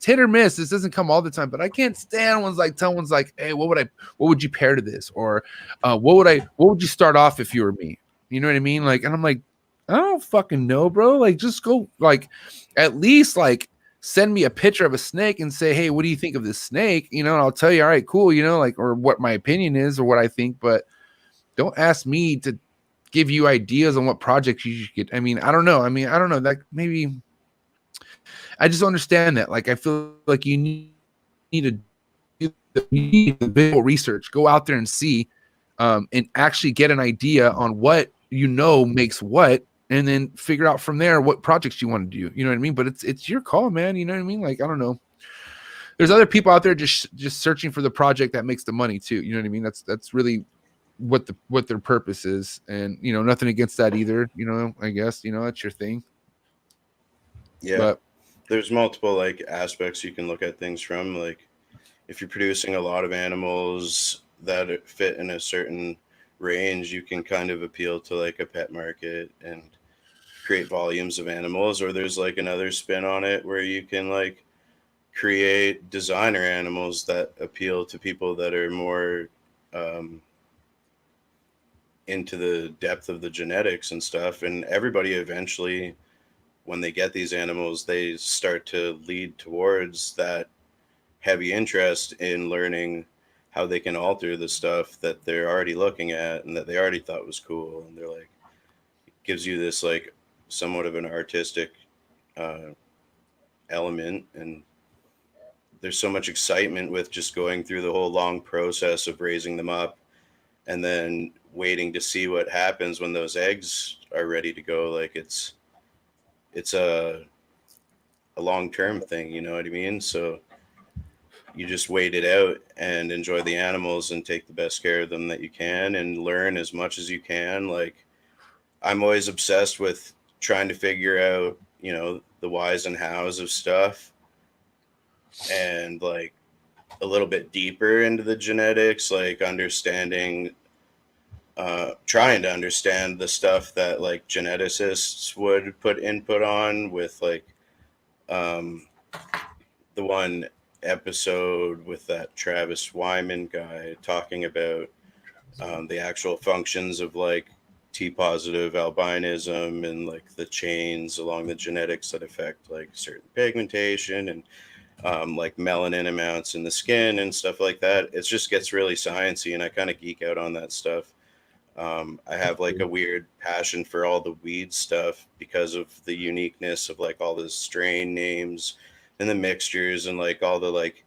hit or miss. This doesn't come all the time, but I can't stand tell one's like, hey, what would you pair to this? Or what would you start off if you were me? You know what I mean? Like, and I'm like, I don't fucking know, bro. Like, just go, like, at least like send me a picture of a snake and say, hey, what do you think of this snake? You know, and I'll tell you, all right, cool, you know, like, or what my opinion is or what I think, but don't ask me to give you ideas on what projects you should get. I mean, I don't know. That maybe I just understand that. Like, I feel like you need to do the visual research, go out there and see, and actually get an idea on what you know makes what, and then figure out from there what projects you want to do. You know what I mean? But it's your call, man. You know what I mean? Like, I don't know. There's other people out there just searching for the project that makes the money too. You know what I mean? That's really what their purpose is, and you know, nothing against that either. You know, I guess, you know, that's your thing. Yeah, but there's multiple like aspects you can look at things from. Like, if you're producing a lot of animals that fit in a certain range, you can kind of appeal to like a pet market and create volumes of animals. Or there's like another spin on it where you can like create designer animals that appeal to people that are more into the depth of the genetics and stuff. And everybody eventually, when they get these animals, they start to lead towards that heavy interest in learning how they can alter the stuff that they're already looking at and that they already thought was cool. And they're like, it gives you this like somewhat of an artistic element. And there's so much excitement with just going through the whole long process of raising them up and then waiting to see what happens when those eggs are ready to go. Like, it's a long-term thing, you know what I mean? So you just wait it out and enjoy the animals and take the best care of them that you can and learn as much as you can. Like, I'm always obsessed with trying to figure out, you know, the whys and hows of stuff, and like a little bit deeper into the genetics, like understanding, trying to understand the stuff that like geneticists would put input on with like the one episode with that Travis Wyman guy talking about the actual functions of like T positive albinism and like the chains along the genetics that affect like certain pigmentation and like melanin amounts in the skin and stuff like that. It just gets really sciencey, and I kind of geek out on that stuff. I have like a weird passion for all the weed stuff because of the uniqueness of like all the strain names and the mixtures and like all the like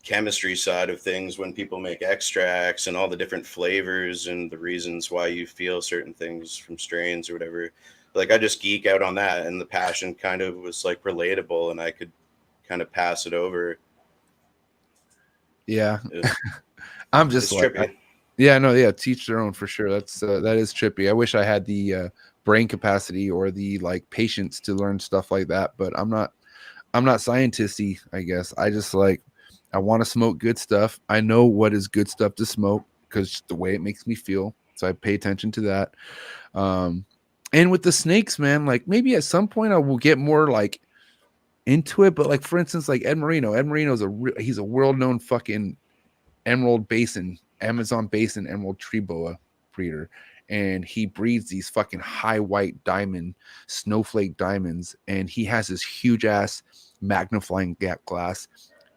chemistry side of things when people make extracts and all the different flavors and the reasons why you feel certain things from strains or whatever. Like, I just geek out on that, and the passion kind of was like relatable, and I could kind of pass it over. Yeah. I'm just like, trippy. Teach their own for sure. That is trippy. I wish I had the brain capacity or the like patience to learn stuff like that, but I'm not scientisty, I guess. I just like, I want to smoke good stuff. I know what is good stuff to smoke because the way it makes me feel. So I pay attention to that. And with the snakes, man, like maybe at some point I will get more like into it. But like, for instance, like Ed Marino is he's a world-known fucking Amazon basin emerald tree boa breeder, and he breeds these fucking high white diamond snowflake diamonds, and he has this huge ass magnifying glass,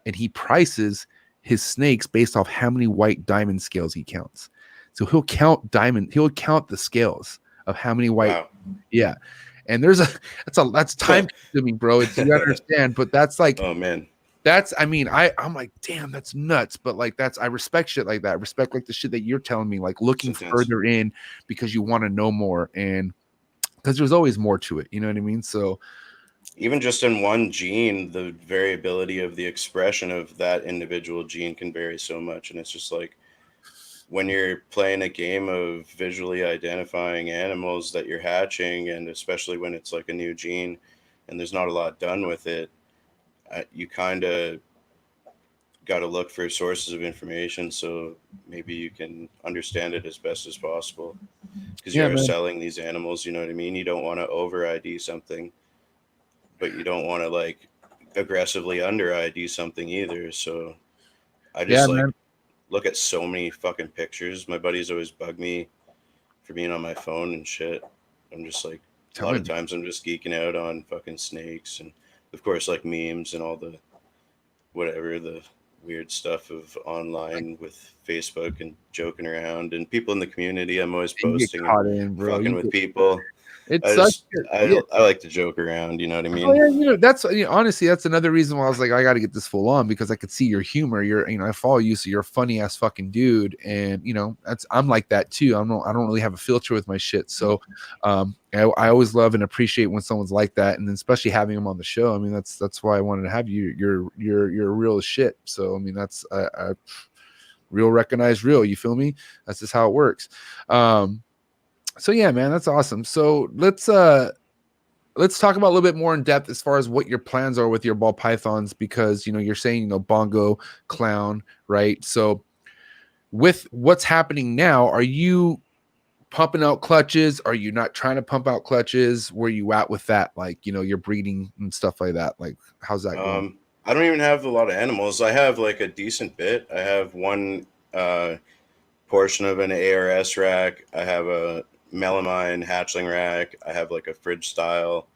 and he prices his snakes based off how many white diamond scales he counts. So he'll count the scales of how many white. Wow. Yeah. And that's time consuming, bro. It's, you understand, but that's like, oh man, I'm like, damn, that's nuts. But like, I respect shit like that. I respect like the shit that you're telling me, like looking further in because you want to know more, and because there's always more to it. You know what I mean? So even just in one gene, the variability of the expression of that individual gene can vary so much. And it's just like, when you're playing a game of visually identifying animals that you're hatching, and especially when it's like a new gene and there's not a lot done with it, you kind of got to look for sources of information so maybe you can understand it as best as possible, because Yeah, you're man. selling these animals, you know what I mean? You don't want to over ID something, but you don't want to like aggressively under ID something either. So I Yeah, just like man. look at so many fucking pictures. My buddies always bug me for being on my phone and shit. I'm just like, a Tell lot me, of times I'm just geeking out on fucking snakes and of course like memes and all the whatever, the weird stuff of online with Facebook and joking around and people in the community. I'm always you get posting and caught in, bro. fucking with people. It I sucks. just Yeah. I like to joke around, you know what I Oh mean? yeah, that's honestly that's another reason why I was like, I got to get this full on because I could see your humor. You're, I follow you, so you're a funny ass fucking dude, and that's I'm like that too. I don't really have a filter with my shit, so I always love and appreciate when someone's like that, and then especially having them on the show. I mean, that's why I wanted to have you. You're real as shit. So I mean, that's I real recognize real. You feel me? That's just how it works. So yeah, man, that's awesome. So let's talk about a little bit more in depth as far as what your plans are with your ball pythons, because you're saying bongo, clown, right? So with what's happening now, are you pumping out clutches? Are you not trying to pump out clutches? Where you at with that? Like, your breeding and stuff like that. Like, how's that going? I don't even have a lot of animals. I have like a decent bit. I have one portion of an ARS rack. I have a melamine hatchling rack. I have like a fridge style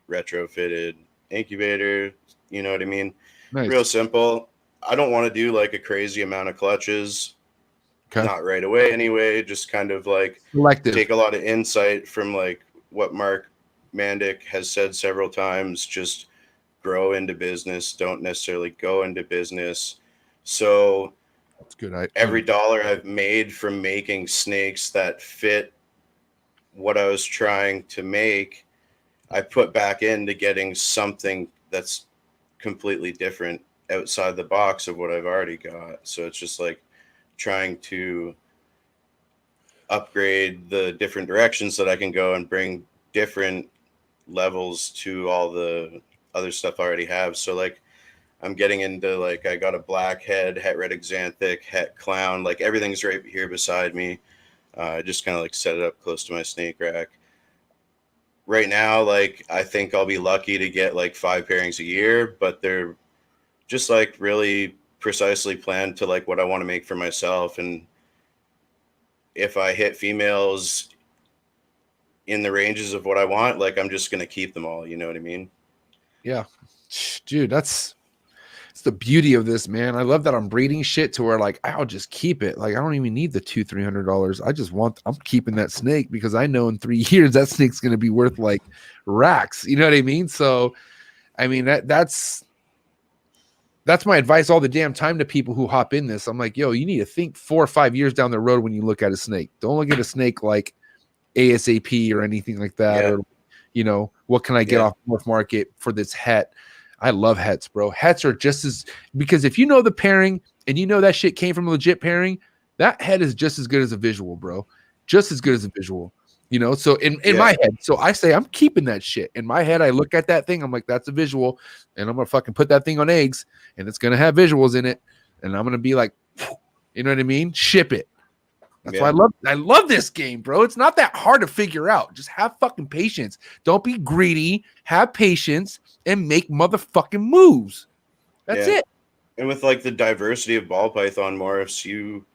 retrofitted incubator. You know what I mean? Nice. Real simple. I don't want to do like a crazy amount of clutches. Okay. Not right away anyway. Just kind of like Selective. take a lot of insight from like what Mark Mandic has said several times. Just grow into business. Don't necessarily go into business. So That's good. every dollar I've made from making snakes that fit what I was trying to make, I put back into getting something that's completely different outside the box of what I've already got. So it's just like trying to upgrade the different directions that I can go and bring different levels to all the other stuff I already have. So like I'm getting into like I got a black head, het red exanthic, het clown, like everything's right here beside me. I just kind of like set it up close to my snake rack. Right now, like I think I'll be lucky to get like 5 pairings a year, but they're just like really precisely planned to like what I want to make for myself. And if I hit females in the ranges of what I want, like I'm just gonna keep them all. You know what I mean? Yeah, dude, it's the beauty of this, man. I love that I'm breeding shit to where like I'll just keep it. Like I don't even need the $200-300. I'm keeping that snake because I know in 3 years that snake's gonna be worth like racks. You know what I mean? So I mean that's my advice all the damn time to people who hop in this. I'm like, yo, you need to think 4 or 5 years down the road when you look at a snake. Don't look at a snake like ASAP or anything like that, Yeah. or what can I get off North Market for this het? I love hets, bro. Hets are just as, because if you know the pairing and you know that shit came from a legit pairing, that head is just as good as a visual, bro. Just as good as a visual. So in my head, so I say I'm keeping that shit. In my head, I look at that thing, I'm like, that's a visual, and I'm gonna fucking put that thing on eggs, and it's gonna have visuals in it, and I'm gonna be like, you know what I mean? Ship it. That's why I love this game, bro. It's not that hard to figure out. Just have fucking patience. Don't be greedy. Have patience and make motherfucking moves. That's it. And with like the diversity of ball python morphs, you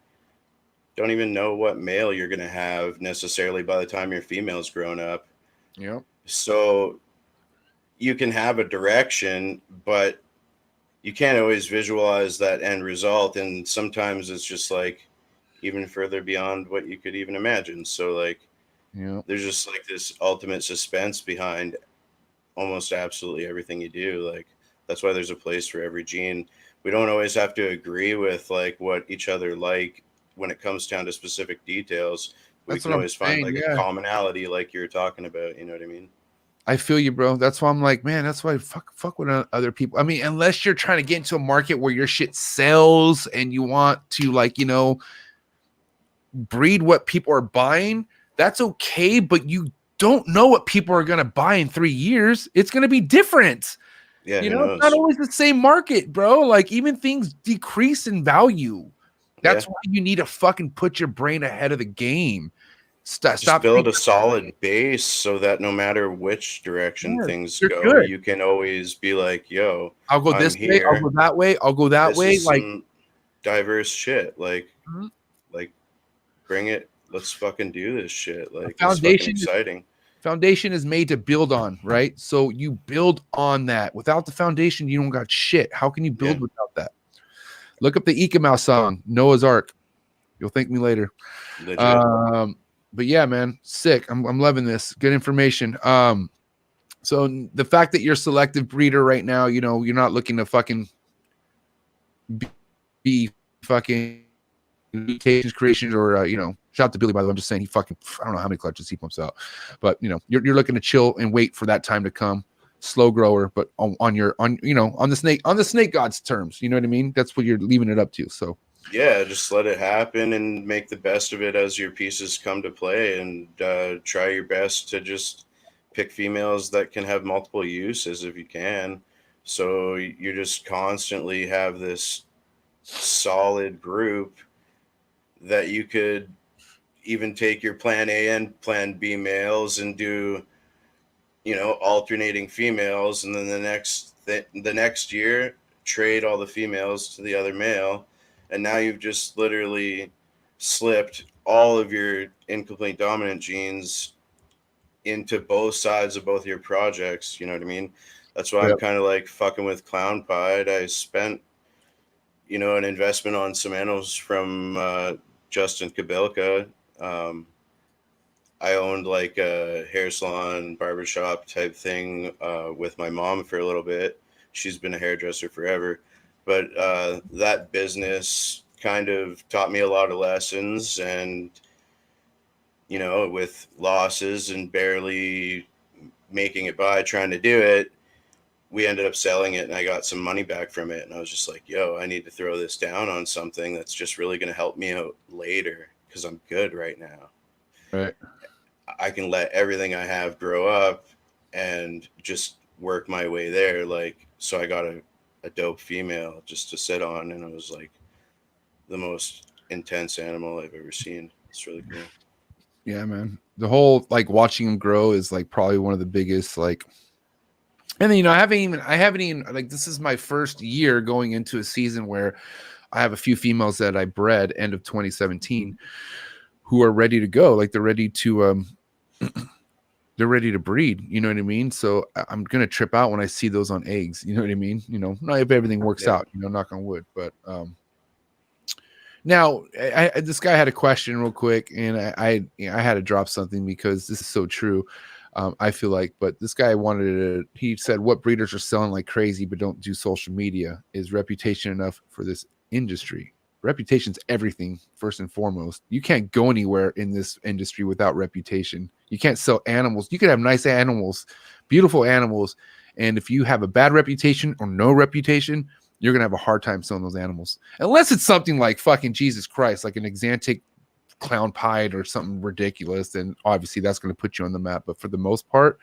don't even know what male you're gonna have necessarily by the time your female's grown up. Yeah. So you can have a direction, but you can't always visualize that end result. And sometimes it's just like even further beyond what you could even imagine. So like, there's just like this ultimate suspense behind almost absolutely everything you do. Like that's why there's a place for every gene. We don't always have to agree with like what each other like when it comes down to specific details. We can always find like a commonality like you're talking about. You know what I mean? I feel you, bro. That's why I'm like, man, that's why fuck with other people. I mean, unless you're trying to get into a market where your shit sells and you want to like, breed what people are buying, that's okay, but you don't know what people are going to buy in 3 years. It's going to be different. Yeah, You who know, it's not knows? always the same market, bro. Like even things decrease in value. That's why you need to fucking put your brain ahead of the game. Just build thinking a solid base so that no matter which direction things you're go, good. you can always be like, yo, I'll go I'm this way, I'll here. go that way, I'll go that This way. is Like, some diverse shit. Like, Mhm. like bring it. Let's fucking do this shit. Like, it's fucking foundation exciting. foundation is made to build on, right? So you build on that. Without the foundation, you don't got shit. How can you build Yeah. without that? Look up the Ika Mouse song, Noah's Ark. You'll thank me later. Legit. But yeah, man, sick. I'm loving this. Good information. So the fact that you're a selective breeder right now, you know, you're not looking to fucking be fucking mutations creations or you know, shout out to Billy, by the way. I'm just saying I don't know how many clutches he pumps out, but you know, you're looking to chill and wait for that time to come. Slow grower, but on the snake god's terms. You know what I mean? That's what you're leaving it up to. So Yeah, just let it happen and make the best of it as your pieces come to play, and try your best to just pick females that can have multiple uses if you can. So you just constantly have this solid group that you could even take your plan A and plan B males and do, alternating females, and then the next year trade all the females to the other male, and now you've just literally slipped all of your incomplete dominant genes into both sides of both your projects. You know what I mean? That's why I'm kind of like fucking with Clown Pied. I spent, an investment on some animals from Justin Kabelka. I owned like a hair salon, barbershop type thing with my mom for a little bit. She's been a hairdresser forever. But that business kind of taught me a lot of lessons. And, with losses and barely making it by trying to do it, we ended up selling it and I got some money back from it. And I was just like, yo, I need to throw this down on something that's just really going to help me out later because I'm good right now. right. I can let everything I have grow up and just work my way there. Like, so I got a dope female just to sit on, and it was like the most intense animal I've ever seen. It's really cool. Yeah, man. The whole like watching him grow is like probably one of the biggest like. And then I haven't even like this is my first year going into a season where I have a few females that I bred end of 2017 who are ready to go. Like they're ready to they're ready to breed. You know what I mean? So I'm gonna trip out when I see those on eggs. You know what I mean? Not if everything works out. Knock on wood. But now this guy had a question real quick, and I had to drop something because this is so true. I feel like, but this guy he said, what breeders are selling like crazy but don't do social media? Is reputation enough for this industry? Reputation's everything, first and foremost. You can't go anywhere in this industry without reputation. You can't sell animals. You could have nice animals, beautiful animals, and if you have a bad reputation or no reputation, you're gonna have a hard time selling those animals. Unless it's something like fucking Jesus Christ, like an Exantic Clown Pied or something ridiculous, then obviously that's going to put you on the map. But for the most part,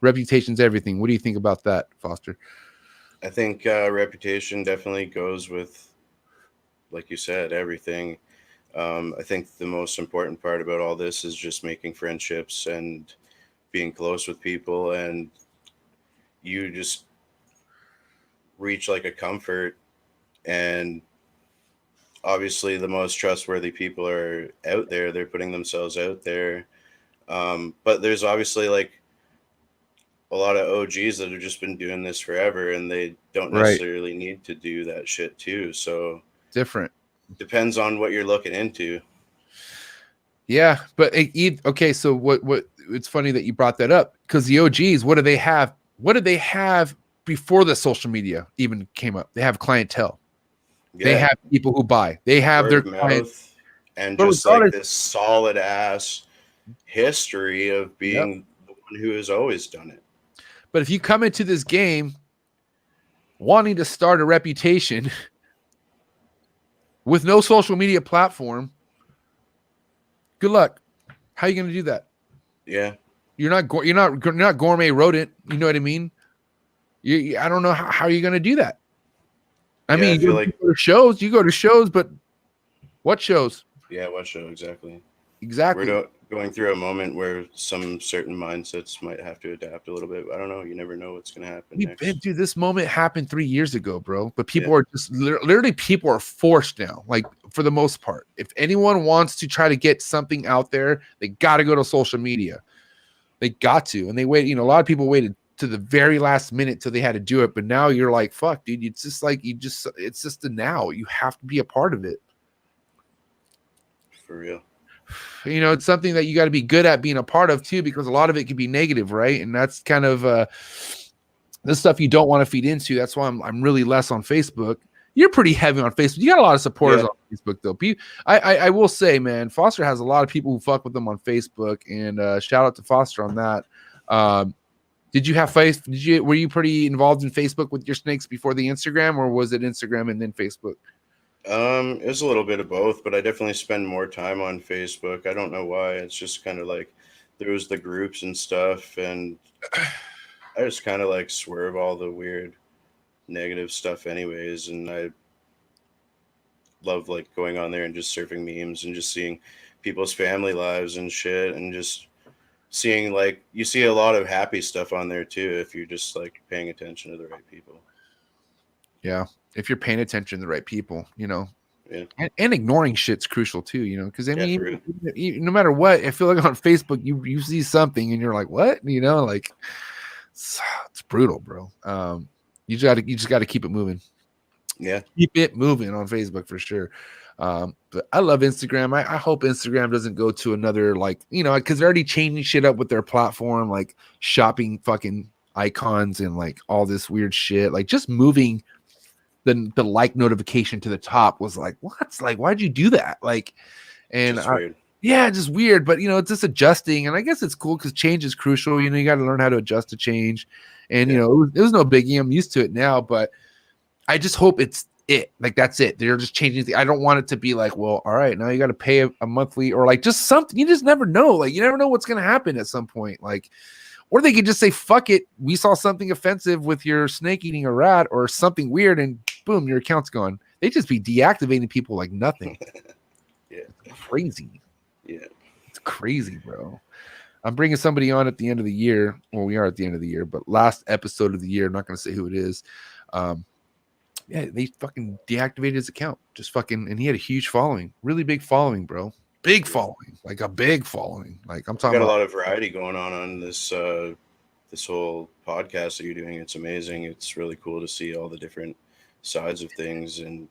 reputation's everything. What do you think about that, Foster? I think reputation definitely goes with, like you said, everything. I think the most important part about all this is just making friendships and being close with people, and you just reach like a comfort. And obviously the most trustworthy people are out there. They're putting themselves out there. But there's obviously like a lot of OGs that have just been doing this forever, and they don't necessarily need to do that shit too. So different. Depends on what you're looking into. Yeah, but okay. So what? It's funny that you brought that up because the OGs, what do they have? What did they have before the social media even came up? They have clientele. Yeah. They have people who buy. They have Word their of mouth, and just like this solid ass history of being the one who has always done it. But if you come into this game wanting to start a reputation with no social media platform, Good luck. How are you going to do that? Yeah. You're not gourmet rodent. You know what I mean? I don't know how you're going to do that. I mean, I feel you like go to shows, but what shows? yeah, what show exactly? Exactly. Going through a moment where some certain mindsets might have to adapt a little bit. I don't know. You never know what's going to happen next. Dude, this moment happened 3 years ago, bro. But people Yeah. are just literally people are forced now, like for the most part. If anyone wants to try to get something out there, they got to go to social media. They got to. And they wait, a lot of people waited to the very last minute till they had to do it. But now you're like, fuck, dude, it's just like it's just the now. You have to be a part of it. For real. It's something that you got to be good at being a part of too, because a lot of it can be negative, right? And that's kind of the stuff you don't want to feed into. That's why I'm really less on Facebook. You're pretty heavy on Facebook. You got a lot of supporters on Facebook, though. I will say, man, Foster has a lot of people who fuck with them on Facebook, and shout out to Foster on that. Did you have faith? Were you pretty involved in Facebook with your snakes before the Instagram, or was it Instagram and then Facebook? It was a little bit of both, but I definitely spend more time on Facebook. I don't know why. It's just kind of like there was the groups and stuff, and I just kind of like swerve all the weird negative stuff anyways, and I love like going on there and just surfing memes and just seeing people's family lives and shit, and just seeing like you see a lot of happy stuff on there too if you're just like paying attention to the right people. Yeah, if you're paying attention to the right people, Yeah. and ignoring shit's crucial too, because I Yeah, mean, no matter what, I feel like on Facebook you see something and you're like, what, like it's brutal, bro. You just got to keep it moving. Yeah, Keep it moving on Facebook for sure. But I love Instagram. I hope Instagram doesn't go to another, like, because they're already changing shit up with their platform, like shopping fucking icons and like all this weird shit, like just moving the like notification to the top was like, what's like, why'd you do that? Like, and weird. Yeah, just weird, but it's just adjusting, and I guess it's cool because change is crucial. You got to learn how to adjust to change, and it was no biggie. I'm used to it now, but I just hope it's it. Like that's it. They're just changing. I don't want it to be like, well, all right, now you got to pay a monthly or like just something. You just never know. Like you never know what's gonna happen at some point. Like. Or they could just say, fuck it. We saw something offensive with your snake eating a rat or something weird, and boom, your account's gone. They just be deactivating people like nothing. Yeah. It's crazy. Yeah. It's crazy, bro. I'm bringing somebody on at the end of the year. Well, we are at the end of the year, but last episode of the year, I'm not going to say who it is. They fucking deactivated his account. And he had a huge following. Really big following, bro. Big following, like a big following. Like I'm talking about a lot of variety going on this this whole podcast that you're doing. It's amazing. It's really cool to see all the different sides of things and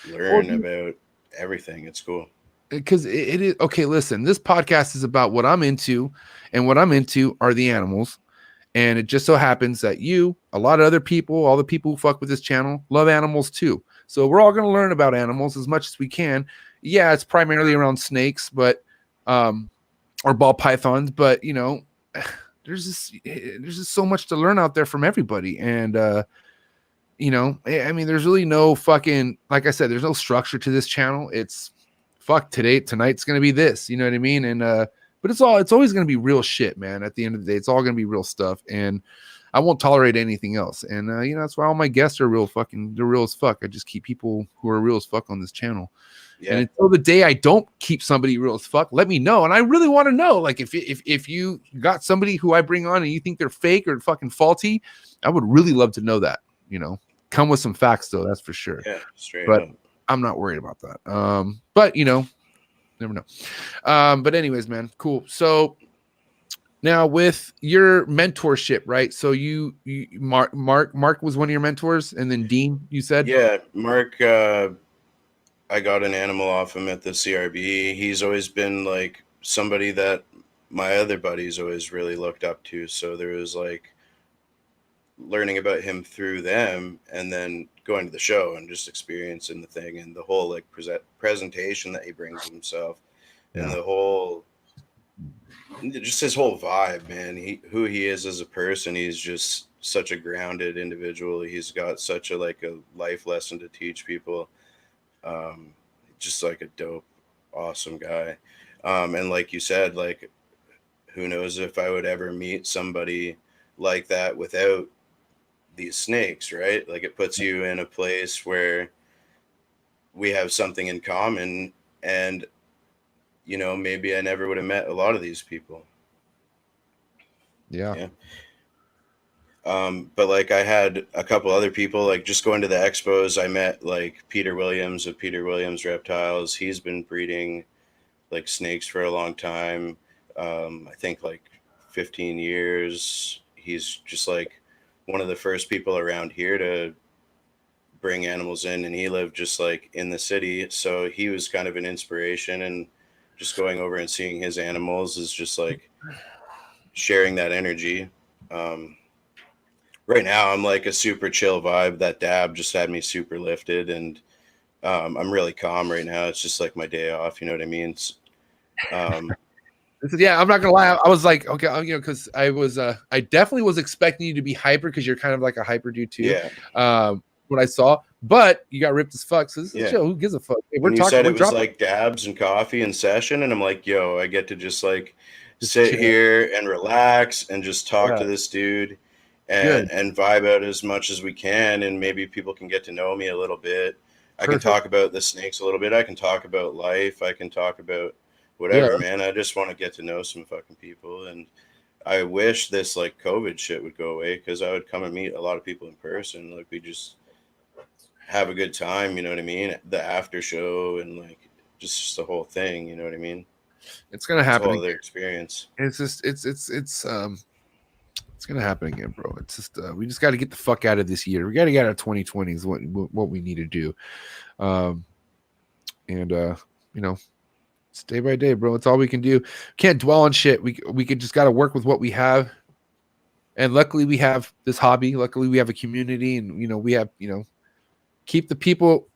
learn about everything. It's cool. Because it is okay. Listen, this podcast is about what I'm into, and what I'm into are the animals. And it just so happens that a lot of other people, all the people who fuck with this channel, love animals too. So we're all going to learn about animals as much as we can. Yeah, it's primarily around snakes, but or ball pythons, but there's just so much to learn out there from everybody. And I mean, there's really no fucking, like I said, there's no structure to this channel. It's tonight's gonna be this, you know what I mean? And but it's always gonna be real shit, man. At the end of the day, it's all gonna be real stuff, and I won't tolerate anything else. And that's why all my guests are they're real as fuck. I just keep people who are real as fuck on this channel. Yeah. And until the day I don't keep somebody real as fuck, let me know. And I really want to know, like, if you got somebody who I bring on and you think they're fake or fucking faulty, I would really love to know that. Come with some facts though, that's for sure. Yeah, straight but up. I'm not worried about that. But never know. But anyways, man, cool. So now with your mentorship, right? So you Mark was one of your mentors, and then Dean, you said? Yeah, Mark. I got an animal off him at the CRB. He's always been like somebody that my other buddies always really looked up to. So there was like learning about him through them, and then going to the show and just experiencing the thing and the whole like presentation that he brings himself, and the whole, just his whole vibe, man. Who he is as a person. He's just such a grounded individual. He's got such a life lesson to teach people. Just like a dope, awesome guy. And like you said, like, who knows if I would ever meet somebody like that without these snakes, right? Like, it puts you in a place where we have something in common, and you know, maybe I never would have met a lot of these people. Yeah. Yeah. But like, I had a couple other people, like, just going to the expos. I met like Peter Williams of Peter Williams Reptiles. He's been breeding like snakes for a long time. I think like 15 years. He's just like one of the first people around here to bring animals in, and he lived just like in the city. So he was kind of an inspiration, and just going over and seeing his animals is just like sharing that energy. Um, right now I'm like a super chill vibe. That dab just had me super lifted, and I'm really calm right now. It's just like my day off, you know what I mean? Um, Yeah, I'm not gonna lie. I was like, okay, you know, because I definitely was expecting you to be hyper because you're kind of like a hyper dude too. yeah, What I saw, but you got ripped as fuck. So this is yeah. chill. Who gives a fuck? Hey, When you said we're it was dropping like dabs and coffee and session, and I'm like, yo, I get to just like just sit chill. here and relax and just talk Yeah, to this dude good, and vibe out as much as we can, and maybe people can get to know me a little bit. I can perfect. talk about the snakes a little bit. I can talk about life. I can talk about Yeah, whatever, man. I just want to get to know some fucking people, and I wish this like COVID shit would go away, because I would come and meet a lot of people in person. Like, we just have a good time, you know what I mean? The after show, and like just the whole thing, you know what I mean? it's gonna It's a happen whole again. other experience. It's just it's gonna happen again, bro. It's just we just got to get the fuck out of this year. We got to get out of 2020 is what we need to do. Um, and you know, it's day by day, bro. It's all we can do. Can't dwell on shit. We could just got to work with what we have. And luckily we have this hobby. Luckily we have a community, and you know, we have, you know, keep the people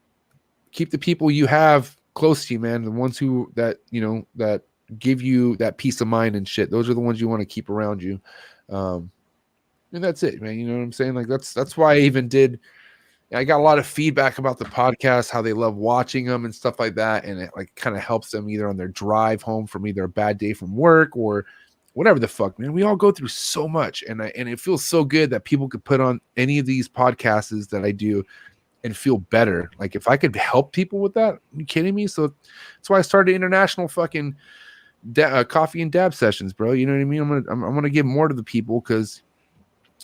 you have close to you, man. The ones who that, you know, that give you that peace of mind and shit. Those are the ones you want to keep around you. And that's it, man. You know what I'm saying? Like that's why I got a lot of feedback about the podcast, how they love watching them and stuff like that. And it like kind of helps them either on their drive home from either a bad day from work or whatever the fuck, man. We all go through so much. And it feels so good that people could put on any of these podcasts that I do and feel better. Like, if I could help people with that, are you kidding me? So that's why I started international fucking coffee and dab sessions, bro. You know what I mean? I'm gonna give more to the people, because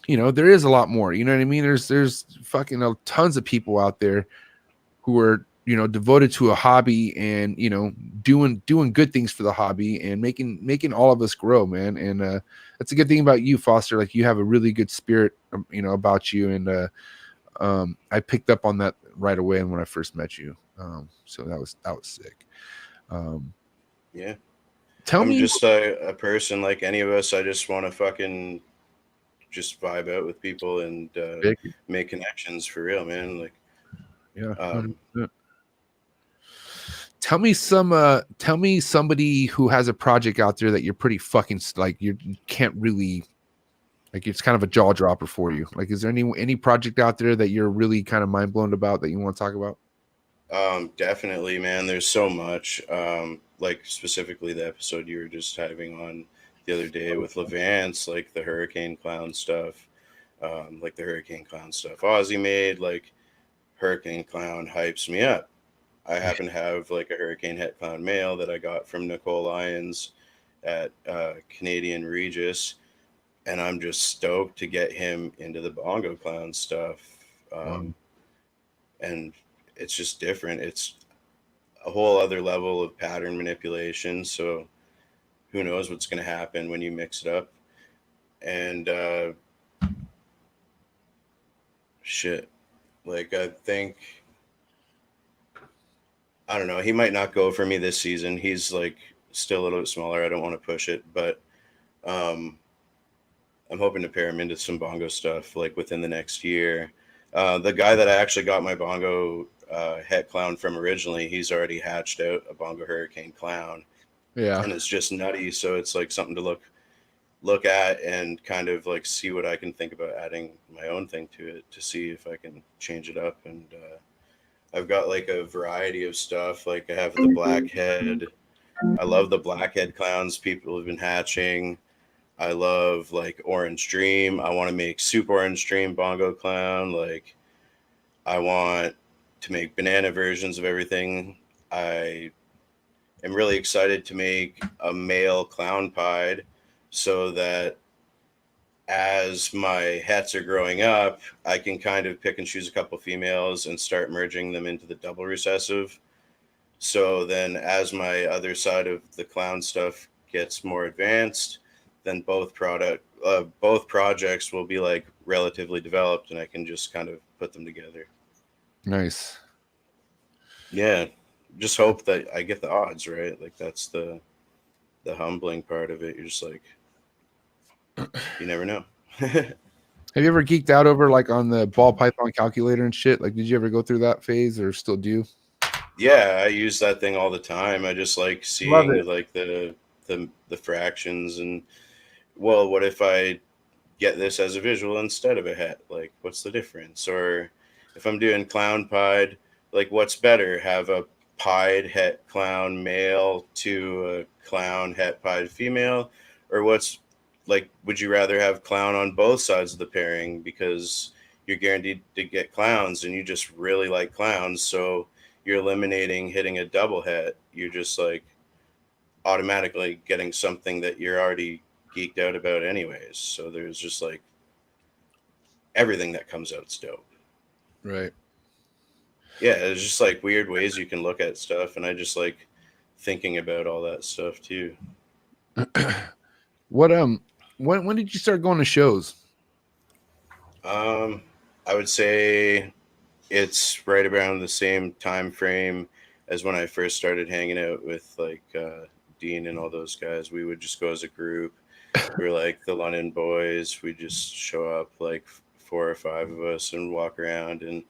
you know, there is a lot more. You know what I mean? There's fucking tons of people out there who are, you know, devoted to a hobby, and you know, doing good things for the hobby, and making all of us grow, man. And that's a good thing about you, Foster. Like, you have a really good spirit, you know, about you. And I picked up on that right away when I first met you. So that was sick. Yeah. Tell I'm me, just a person like any of us. I just want to fucking just vibe out with people and make connections for real, man. Like, yeah, um, 100%. Tell me somebody who has a project out there that you're pretty fucking like you can't really, like, it's kind of a jaw dropper for you. Like, is there any project out there that you're really kind of mind blown about that you want to talk about? definitely, man. There's so much. Like, specifically the episode you were just having on the other day with Levance, like the Hurricane Clown stuff. Like the Hurricane Clown stuff Ozzy made, like Hurricane Clown hypes me up. I happen to have like a Hurricane Het Clown male that I got from Nicole Lyons at Canadian Regius, and I'm just stoked to get him into the Bongo Clown stuff. Wow. And it's just different. It's a whole other level of pattern manipulation. So who knows what's going to happen when you mix it up. And shit, like, I think, I don't know, he might not go for me this season. He's like still a little bit smaller. I don't want to push it, but um, I'm hoping to pair him into some bongo stuff like within the next year. The guy that I actually got my bongo het clown from originally, he's already hatched out a bongo hurricane clown, Yeah. and it's just nutty. So it's like something to look at and kind of like see what I can think about adding my own thing to it, to see if I can change it up. And I've got like a variety of stuff. Like, I have the black head I love the blackhead clowns people have been hatching. I love like Orange Dream. I want to make Super Orange Dream Bongo Clown. Like, I want to make banana versions of everything. I am really excited to make a male clown pied so that as my hets are growing up, I can kind of pick and choose a couple females and start merging them into the double recessive. So then as my other side of the clown stuff gets more advanced, then both projects will be like relatively developed and I can just kind of put them together. Nice. Yeah. Just hope that I get the odds right. Like that's the humbling part of it. You're just like, you never know. Have you ever geeked out over like on the ball python calculator and shit? Like, did you ever go through that phase or still do? Yeah, I use that thing all the time. I just like seeing like the fractions and, well, what if I get this as a visual instead of a het? Like, what's the difference? Or if I'm doing clown pied, like, what's better? Have a pied het clown male to a clown het pied female? Or what's like, would you rather have clown on both sides of the pairing because you're guaranteed to get clowns and you just really like clowns? So you're eliminating hitting a double het. You're just like automatically getting something that you're already geeked out about anyways. So there's just like everything that comes out's dope. Right. Yeah, there's just like weird ways you can look at stuff, and I just like thinking about all that stuff too. What when did you start going to shows? I would say it's right around the same time frame as when I first started hanging out with like Dean and all those guys. We would just go as a group. We were like the London boys. We just show up like 4 or 5 of us and walk around and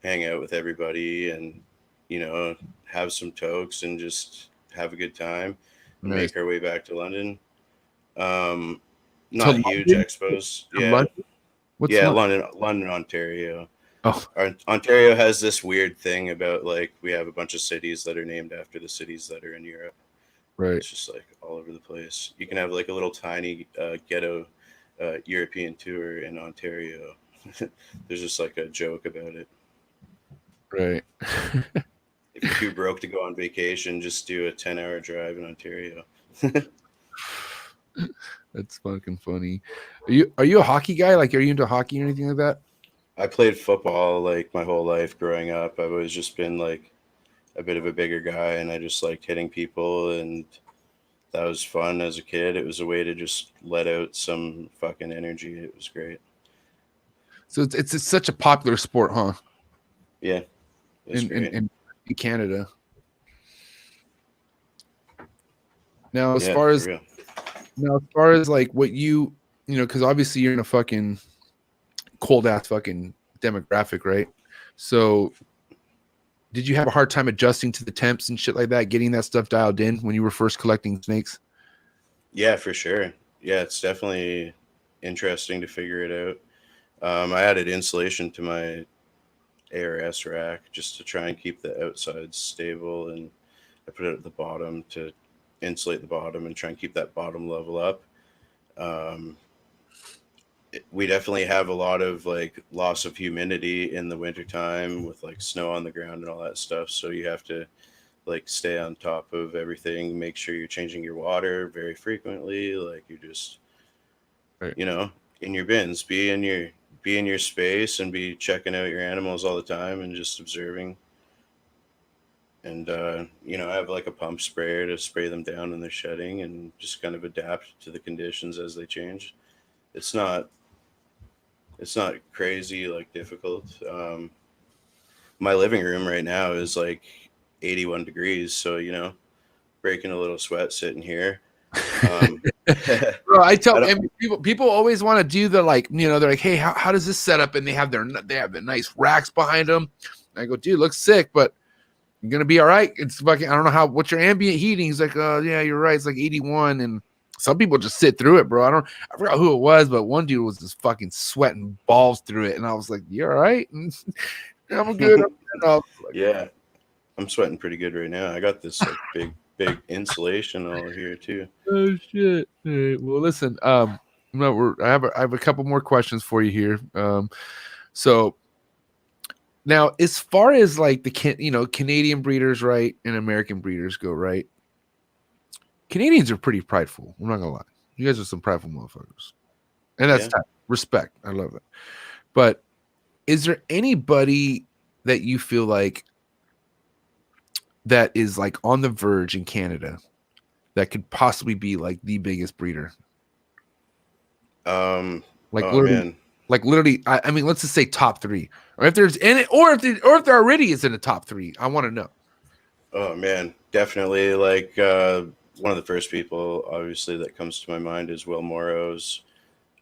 hang out with everybody and, you know, have some tokes and just have a good time and Nice. make our way back to London. Not To huge London? expos. To Yeah. London? What's Yeah, London? London, Ontario. Oh, Ontario has this weird thing about like we have a bunch of cities that are named after the cities that are in Europe. right. It's just like all over the place. You can have like a little tiny ghetto European tour in Ontario. There's just like a joke about it. Right. If you're too broke to go on vacation, just do a 10-hour drive in Ontario. That's fucking funny. Are you a hockey guy? Like, are you into hockey or anything like that? I played football like my whole life growing up. I've always just been like a bit of a bigger guy, and I just liked hitting people, and that was fun as a kid. It was a way to just let out some fucking energy. It was great. So it's such a popular sport, huh? Yeah, it's great. In Canada. Now, as Yeah, far for as real. like what you know, because obviously you're in a fucking cold ass fucking demographic, right? So did you have a hard time adjusting to the temps and shit like that, getting that stuff dialed in when you were first collecting snakes? Yeah, for sure. Yeah, it's definitely interesting to figure it out. I added insulation to my ARS rack just to try and keep the outsides stable, and I put it at the bottom to insulate the bottom and try and keep that bottom level up. We definitely have a lot of like loss of humidity in the wintertime with like snow on the ground and all that stuff. So you have to like stay on top of everything, make sure you're changing your water very frequently. Like you just, Right. you know, in your bins, be in your space and be checking out your animals all the time and just observing. And, you know, I have like a pump sprayer to spray them down when they're shedding and just kind of adapt to the conditions as they change. It's not crazy, like difficult. My living room right now is like 81 degrees. So, you know, breaking a little sweat sitting here. Bro, I tell people always want to do the like, you know, they're like, hey, how does this set up? And they have the nice racks behind them. And I go, dude, looks sick, but you're gonna be all right. It's fucking, I don't know what's your ambient heating. He's like, yeah, you're right. It's like 81. And some people just sit through it, bro. I forgot who it was, but one dude was just fucking sweating balls through it. And I was like, you're all right. And I'm good. Yeah, I'm sweating pretty good right now. I got this like big big insulation all here too. Oh shit! All right, well, listen. No, I have a couple more questions for you here. So now, as far as like the Canadian breeders, right, and American breeders go, right? Canadians are pretty prideful. I'm not gonna lie. You guys are some prideful motherfuckers, and that's Yeah. respect. I love it. But is there anybody that you feel like that is like on the verge in Canada that could possibly be like the biggest breeder? Like Oh literally, man. I mean, let's just say top three, or if there's any, or if there already is in the top three, I want to know. Oh man, definitely. Like one of the first people, obviously, that comes to my mind is Will Morrow's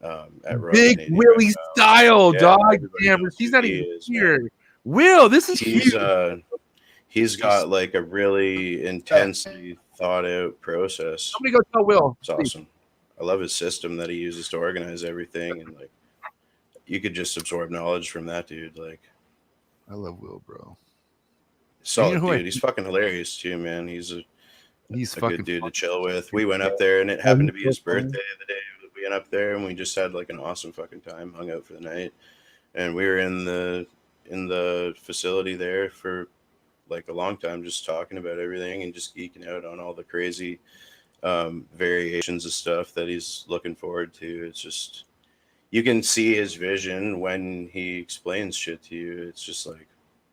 at Royal Big Canadian Willie Reptile. style, Yeah, dog. everybody Damn, knows he's who not he even is, here. man. Will, this is huge. He's got like a really intensely thought out process. Somebody go tell Will. It's awesome. I love his system that he uses to organize everything, and like you could just absorb knowledge from that dude. Like, I love Will, bro. solid dude. He's fucking hilarious too, man. He's a fucking good dude to chill with. We went up there, and it happened to be his birthday the day we went up there, and we just had like an awesome fucking time. Hung out for the night, and we were in the facility there for like a long time, just talking about everything and just geeking out on all the crazy variations of stuff that he's looking forward to. It's just, you can see his vision when he explains shit to you. It's just like,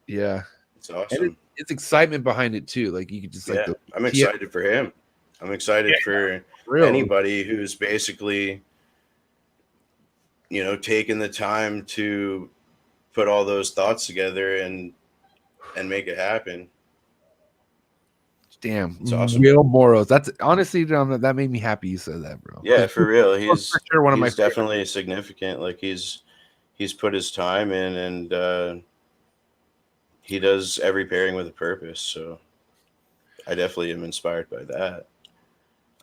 yeah, it's awesome. It's excitement behind it too. Like you could just like, I'm excited for him. I'm excited for anybody who's basically, taking the time to put all those thoughts together and make it happen. Damn, it's awesome. Will Morrows. That's honestly, that made me happy you said that, bro. Yeah, for real. He's for sure one of my definitely significant. Like he's put his time in, and he does every pairing with a purpose. So I definitely am inspired by that.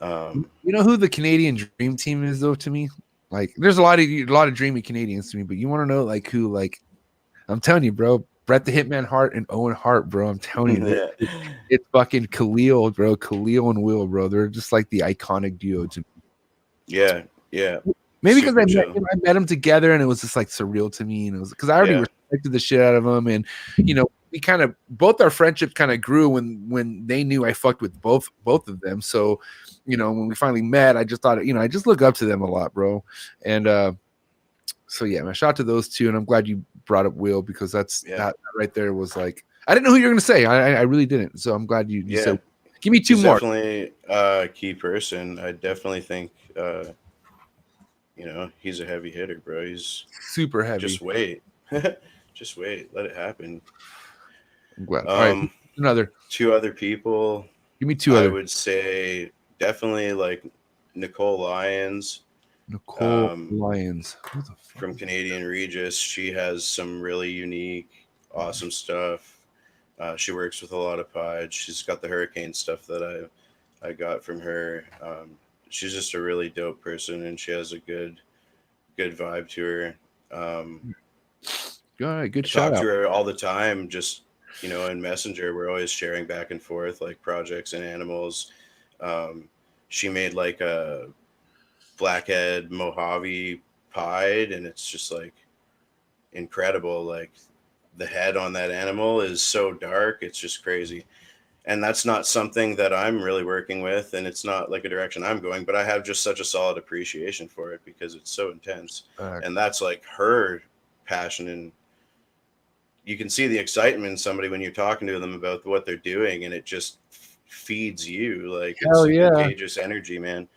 You know who the Canadian dream team is though to me? Like there's a lot of dreamy Canadians to me, but you want to know like who, like I'm telling you, bro, Brett the Hitman Hart and Owen Hart, bro. I'm telling you, it's fucking Khalil, bro. Khalil and Will, bro. They're just like the iconic duo to me. Yeah. Maybe because I met them together and it was just like surreal to me, and it was because I already respected the shit out of them, and we kind of both our friendship kind of grew when they knew I fucked with both of them. So, when we finally met, I just thought, I just look up to them a lot, bro. And so yeah, man, shout out to those two, and I'm glad you brought up Will because that right there was like I didn't know who you were gonna say. I really didn't. So I'm glad you said. Give me two more. Definitely a key person. I definitely think he's a heavy hitter, bro. He's super heavy. Just wait. Just wait. Let it happen. I'm glad. All right, two other people. Give me two other. I would say definitely like Nicole Lyons. Lyons from Canadian Regius. She has some really unique, awesome stuff. She works with a lot of pies. She's got the hurricane stuff that I got from her. She's just a really dope person, and she has a good vibe to her. Good shout out. Talk to her all the time. Just in Messenger, we're always sharing back and forth like projects and animals. She made like a blackhead Mojave pied, and it's just like incredible. Like the head on that animal is so dark, it's just crazy. And that's not something that I'm really working with, and it's not like a direction I'm going, but I have just such a solid appreciation for it because it's so intense. And that's like her passion, and you can see the excitement in somebody when you're talking to them about what they're doing, and it just feeds you. Like it's contagious energy, man.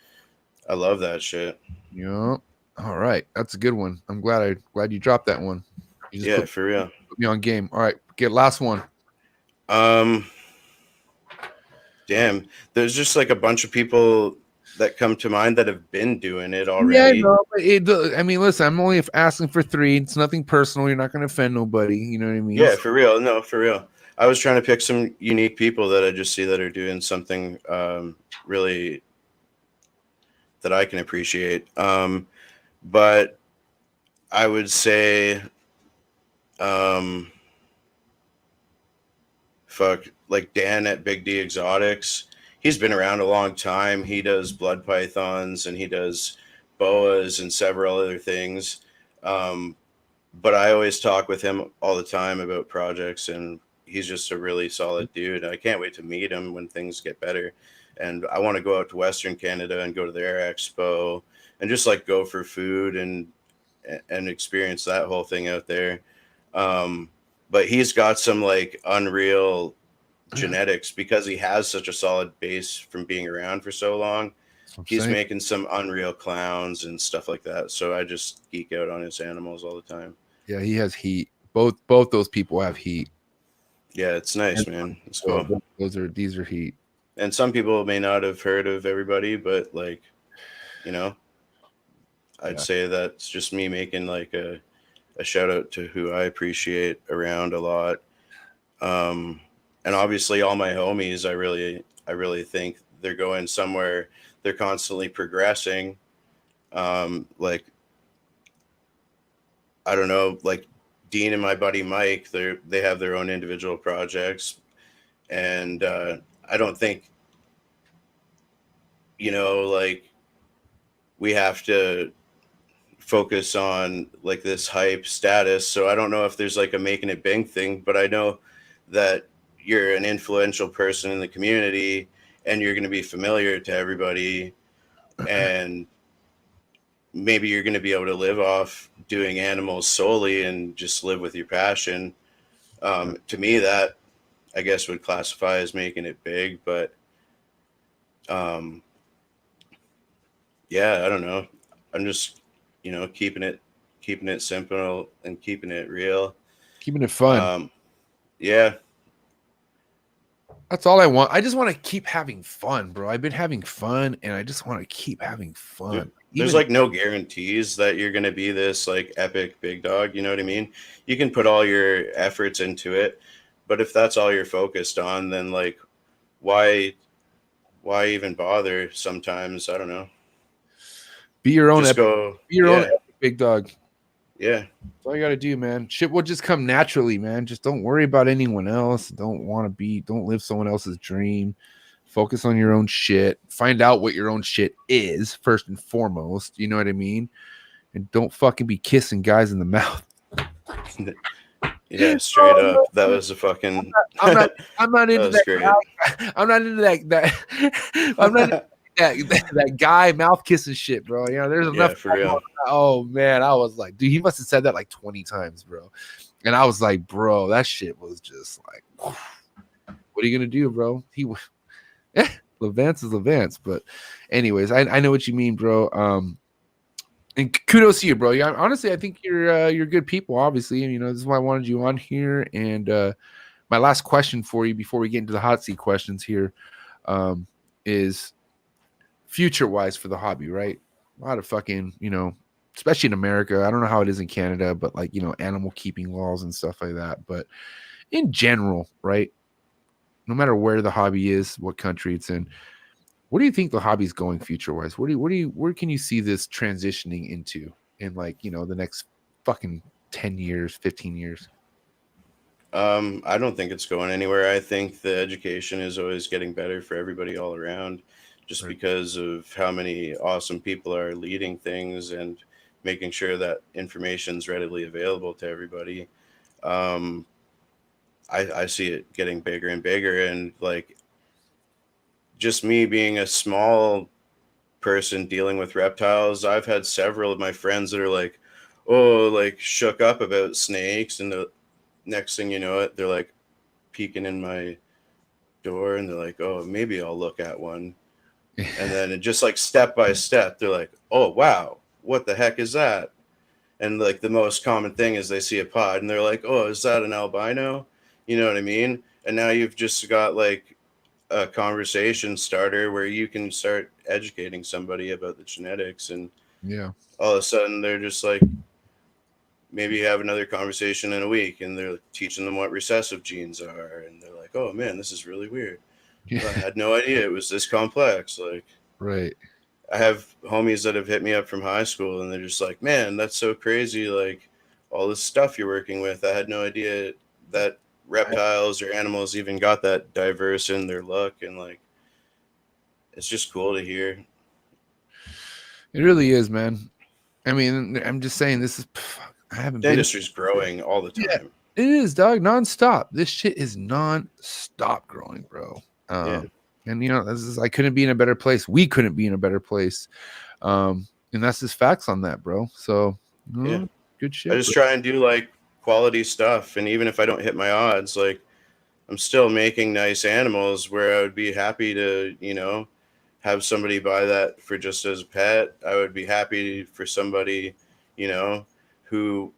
I love that shit. Yeah. All right. That's a good one. I'm glad you dropped that one. For real. Put me on game. All right. Get last one. Damn. There's just like a bunch of people that come to mind that have been doing it already. Yeah, no, I mean, listen, I'm only asking for 3. It's nothing personal. You're not going to offend nobody. You know what I mean? Yeah, for real. No, for real. I was trying to pick some unique people that I just see that are doing something really that I can appreciate. But I would say, like Dan at Big D Exotics. he's been around a long time. He does blood pythons and he does boas and several other things. But I always talk with him all the time about projects, and he's just a really solid dude. I can't wait to meet him when things get better. And I want to go out to Western Canada and go to their expo and just like go for food and experience that whole thing out there. But he's got some like unreal genetics because he has such a solid base from being around for so long. He's making some unreal clowns and stuff like that. So I just geek out on his animals all the time. Yeah, he has heat. Both those people have heat. Yeah, it's nice, man. It's cool. These are heat. And some people may not have heard of everybody, but like, you know, I'd say that's just me making like a shout out to who I appreciate around a lot. And obviously all my homies, I really think they're going somewhere. They're constantly progressing. Like, I don't know, like Dean and my buddy Mike, they have their own individual projects. And I don't think, like we have to focus on like this hype status. So I don't know if there's like a making it big thing, but I know that you're an influential person in the community and you're going to be familiar to everybody. And maybe you're going to be able to live off doing animals solely and just live with your passion. To me, that I guess would classify as making it big, but yeah, I don't know. I'm just, keeping it simple and keeping it real, keeping it fun. Yeah. That's all I want. I just want to keep having fun, bro. I've been having fun and I just want to keep having fun. There's like no guarantees that you're going to be this like epic big dog. You know what I mean? You can put all your efforts into it, but if that's all you're focused on, then like, why even bother sometimes? I don't know. Be your own own big dog. Yeah. That's all you got to do, man. Shit will just come naturally, man. Just don't worry about anyone else. Don't live someone else's dream. Focus on your own shit. Find out what your own shit is first and foremost. You know what I mean? And don't fucking be kissing guys in the mouth. Yeah, straight up. That was a fucking. I'm not into that. I'm not into that. I'm not into that guy mouth kissing shit, bro. You know, there's enough. For real. Oh man, I was like, dude, he must have said that like 20 times, bro. And I was like, bro, that shit was just like, what are you gonna do, bro? Levance is Levance, but anyways, I know what you mean, bro. And kudos to you, bro. Yeah, honestly, I think you're good people. Obviously, and this is why I wanted you on here. And my last question for you before we get into the hot seat questions here is future-wise for the hobby, right? A lot of fucking, especially in America. I don't know how it is in Canada, but like animal keeping laws and stuff like that. But in general, right? No matter where the hobby is, what country it's in, what do you think the hobby's going future-wise? Where can you see this transitioning into in like, the next fucking 10 years, 15 years? I don't think it's going anywhere. I think the education is always getting better for everybody all around, just because of how many awesome people are leading things and making sure that information is readily available to everybody. I see it getting bigger and bigger, and like just me being a small person dealing with reptiles, I've had several of my friends that are like, oh, like shook up about snakes, and the next thing you know it, they're like peeking in my door and they're like, oh, maybe I'll look at one. And then it just like step by step, they're like, oh wow, what the heck is that? And like the most common thing is they see a pod and they're like, oh, is that an albino? You know what I mean? And now you've just got like a conversation starter where you can start educating somebody about the genetics, and all of a sudden they're just like, maybe you have another conversation in a week and they're teaching them what recessive genes are, and they're like, oh man, this is really weird. I had no idea it was this complex. Like, right. I have homies that have hit me up from high school and they're just like, man, that's so crazy. Like all this stuff you're working with, I had no idea that reptiles or animals even got that diverse in their look. And like, it's just cool to hear. It really is, man. I mean, I'm just saying this is. I haven't The been. industry's growing all the Yeah, time. it is, dog. Nonstop. This shit is non-stop growing, bro. Yeah. And I couldn't be in a better place. We couldn't be in a better place. And that's just facts on that, bro. So, Yeah. good shit. I just Bro. try and do like quality stuff, and even if I don't hit my odds, like I'm still making nice animals where I would be happy to, have somebody buy that for just as a pet. I would be happy for somebody, who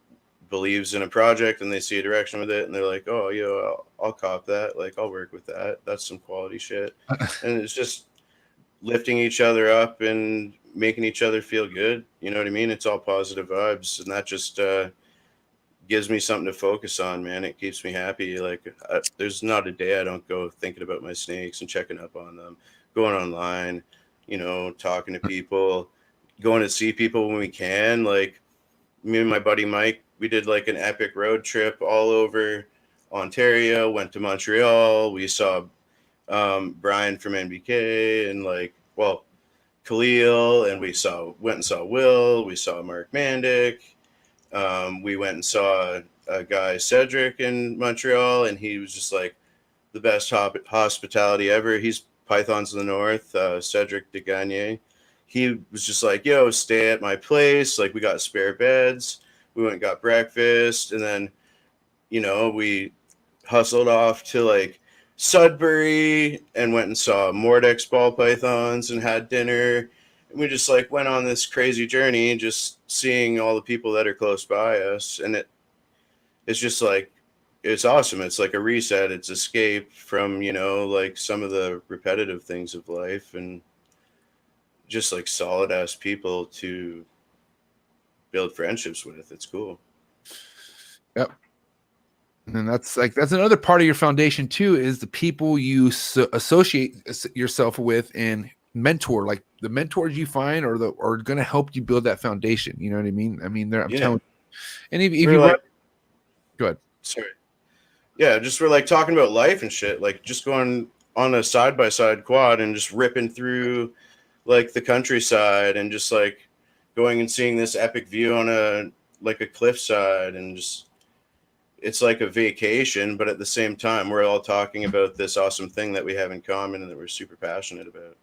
believes in a project and they see a direction with it and they're like, oh, I'll cop that. Like, I'll work with that. That's some quality shit. And it's just lifting each other up and making each other feel good. You know what I mean? It's all positive vibes. And that just, gives me something to focus on, man. It keeps me happy. Like there's not a day I don't go thinking about my snakes and checking up on them, going online, talking to people, going to see people when we can. Like me and my buddy Mike, we did like an epic road trip all over Ontario, went to Montreal. We saw Brian from NBK and Khalil, and went and saw Will. We saw Mark Mandic. We went and saw a guy, Cedric, in Montreal, and he was just like the best hospitality ever. He's Pythons in the North, Cedric de Gagne. He was just like, yo, stay at my place. Like, we got spare beds. We went and got breakfast. And then, we hustled off to like Sudbury and went and saw Mordex ball pythons and had dinner. We just like went on this crazy journey, just seeing all the people that are close by us, and it's just like it's awesome. It's like a reset. It's escape from like some of the repetitive things of life, and just like solid ass people to build friendships with. It's cool. Yep. And that's another part of your foundation too, is the people you associate yourself with and mentor. Like the mentors you find are going to help you build that foundation. You know what I mean? I'm telling you. And if you like, go ahead. Sorry. Yeah, just we're like talking about life and shit. Like just going on a side-by-side quad and just ripping through like the countryside and just like going and seeing this epic view on a cliffside, and just it's like a vacation, but at the same time we're all talking about this awesome thing that we have in common and that we're super passionate about.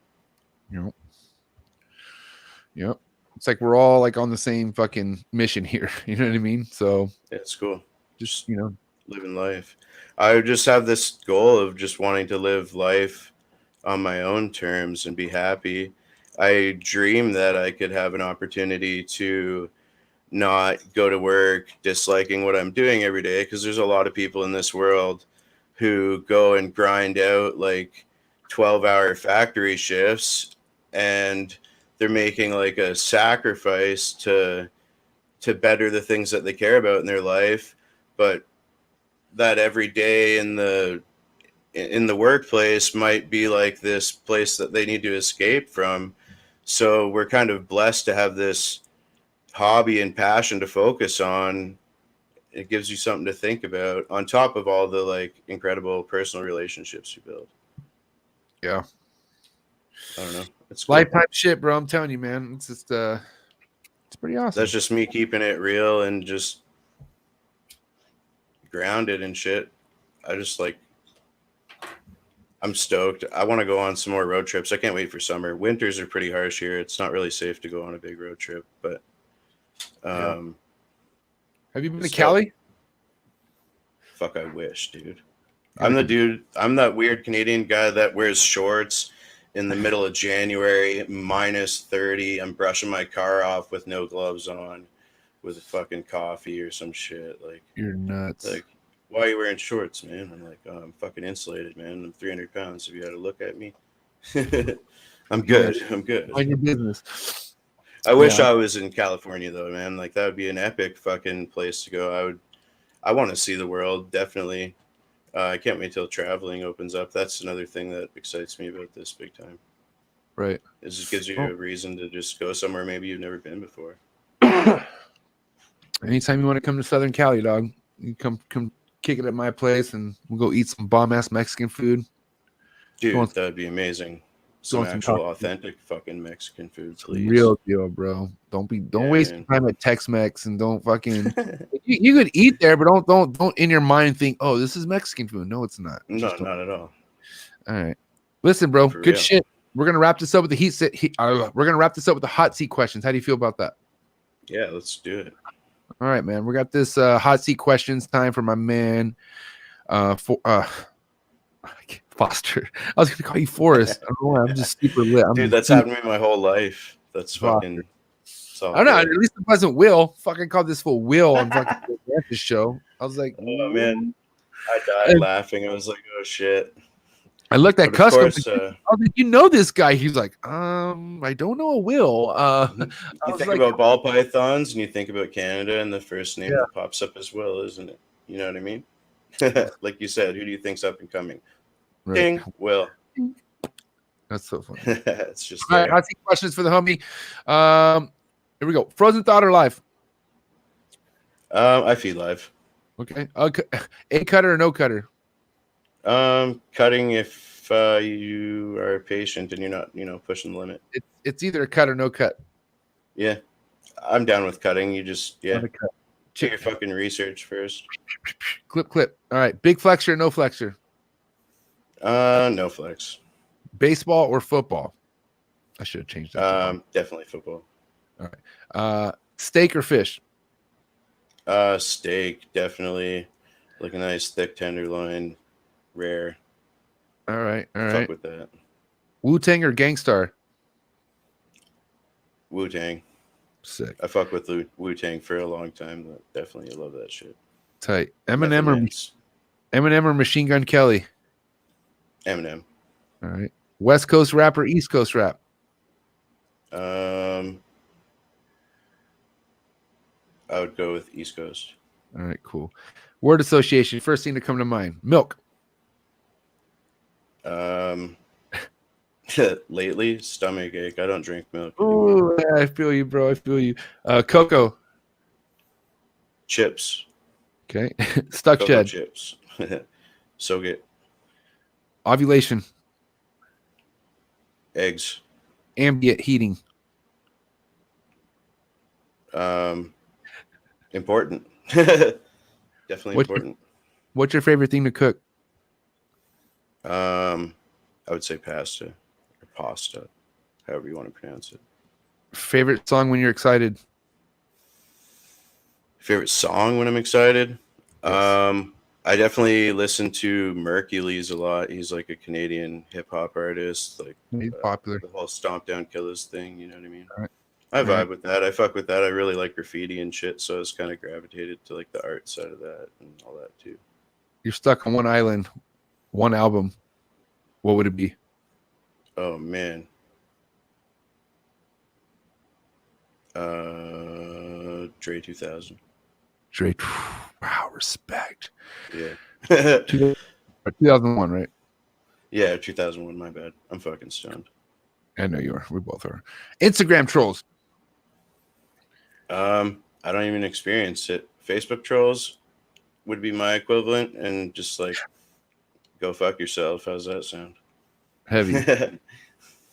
Yep. It's like we're all like on the same fucking mission here. You know what I mean? So yeah, it's cool. Just living life. I just have this goal of just wanting to live life on my own terms and be happy. I dream that I could have an opportunity to not go to work disliking what I'm doing every day, because there's a lot of people in this world who go and grind out like 12-hour factory shifts, and they're making like a sacrifice to better the things that they care about in their life, but that every day in the workplace might be like this place that they need to escape from. So we're kind of blessed to have this hobby and passion to focus on. It gives you something to think about on top of all the like incredible personal relationships you build. Yeah. I don't know. It's cool. Lifetime shit, bro. I'm telling you, man. It's just it's pretty awesome. That's just me keeping it real and just grounded and shit. I'm stoked. I want to go on some more road trips. I can't wait for summer. Winters are pretty harsh here. It's not really safe to go on a big road trip, but have you been to Cali? Fuck, I wish, dude. I'm that weird Canadian guy that wears shorts in the middle of January, -30. I'm brushing my car off with no gloves on, with a fucking coffee or some shit. Like, you're nuts. Like, why are you wearing shorts, man? I'm like, oh, I'm fucking insulated, man. I'm 300 pounds. If you had to look at me, I'm good. I'm good. Mind your business. I wish I was in California though, man. Like that would be an epic fucking place to go. I want to see the world, definitely. I can't wait till traveling opens up. That's another thing that excites me about this big time. Right. It just gives you a reason to just go somewhere maybe you've never been before. Anytime you want to come to Southern Cali, dog, you come kick it at my place and we'll go eat some bomb ass Mexican food. Dude, that'd be amazing. some some actual tacos. authentic fucking Mexican food, Some please. real deal, bro. Don't waste Man. your time at Tex-Mex, and don't fucking. You could eat there, but don't in your mind think, oh, this is Mexican food. No, it's not. No, not at all. All right, listen, bro. For Good real. shit. We're gonna wrap this up with the we're gonna wrap this up with the hot seat questions. How do you feel about that? Yeah, let's do it. All right, man. We got this hot seat questions time for my man. Foster. I was gonna call you Forrest. I don't know why. I'm just super lit. Dude, that's happened to me my whole life. That's fucking. I don't know. At least it wasn't Will. Fucking called this fool Will on fucking the show. I was like, oh man, I died laughing. I was like, oh shit. I looked at Custom. Course, I was like, you know this guy? He's like, I don't know a Will. You think about ball pythons and you think about Canada, and the first name that pops up is Will, isn't it? You know what I mean? Like you said, who do you think's up and coming? Right. Ding, Will. That's so funny. It's just all right. Hot seat questions for the homie. Here we go. Frozen thought or live? I feed live. Okay. A cutter or no cutter? Cutting if you are patient and you're not, pushing the limit. It's either a cut or no cut. Yeah, I'm down with cutting. You just check your Check fucking research first. Clip. All right. Big flexor or no flexor? No flex. Baseball or football? I should have changed that. Definitely football. All right. Steak or fish? Steak, definitely. Like a nice thick tenderloin, rare. All right. Fuck with that. Wu-Tang or Gangstar? Wu-Tang. Sick. I fuck with Wu-Tang for a long time. Definitely, I love that shit. Tight. Eminem or Machine Gun Kelly? Eminem. All right. West Coast rap or East Coast rap? I would go with East Coast. All right, cool. Word association. First thing to come to mind. Milk. Lately, stomach ache. I don't drink milk. Oh, I feel you, bro. I feel you. Cocoa. Chips. Okay. Stuck Cocoa shed. Chips. So good. Ovulation. Eggs. Ambient heating. Important. Definitely important. What's your favorite thing to cook? I would say pasta or pasta, however you want to pronounce it. Favorite song when you're excited? Favorite song when I'm excited? Yes. I definitely listen to Mercules a lot. He's like a Canadian hip hop artist. Like He's popular. The whole Stomp Down Killers thing, you know what I mean? All right. I vibe with that. I fuck with that. I really like graffiti and shit, so I was kind of gravitated to like the art side of that and all that too. You're stuck on one island, one album. What would it be? Oh man. Dre 2000. Dre. Wow, respect. Yeah. 2001, right? Yeah, 2001. My bad. I'm fucking stoned. I know you are. We both are. Instagram trolls. I don't even experience it. Facebook trolls would be my equivalent, and just like go fuck yourself. How's that sound? Heavy.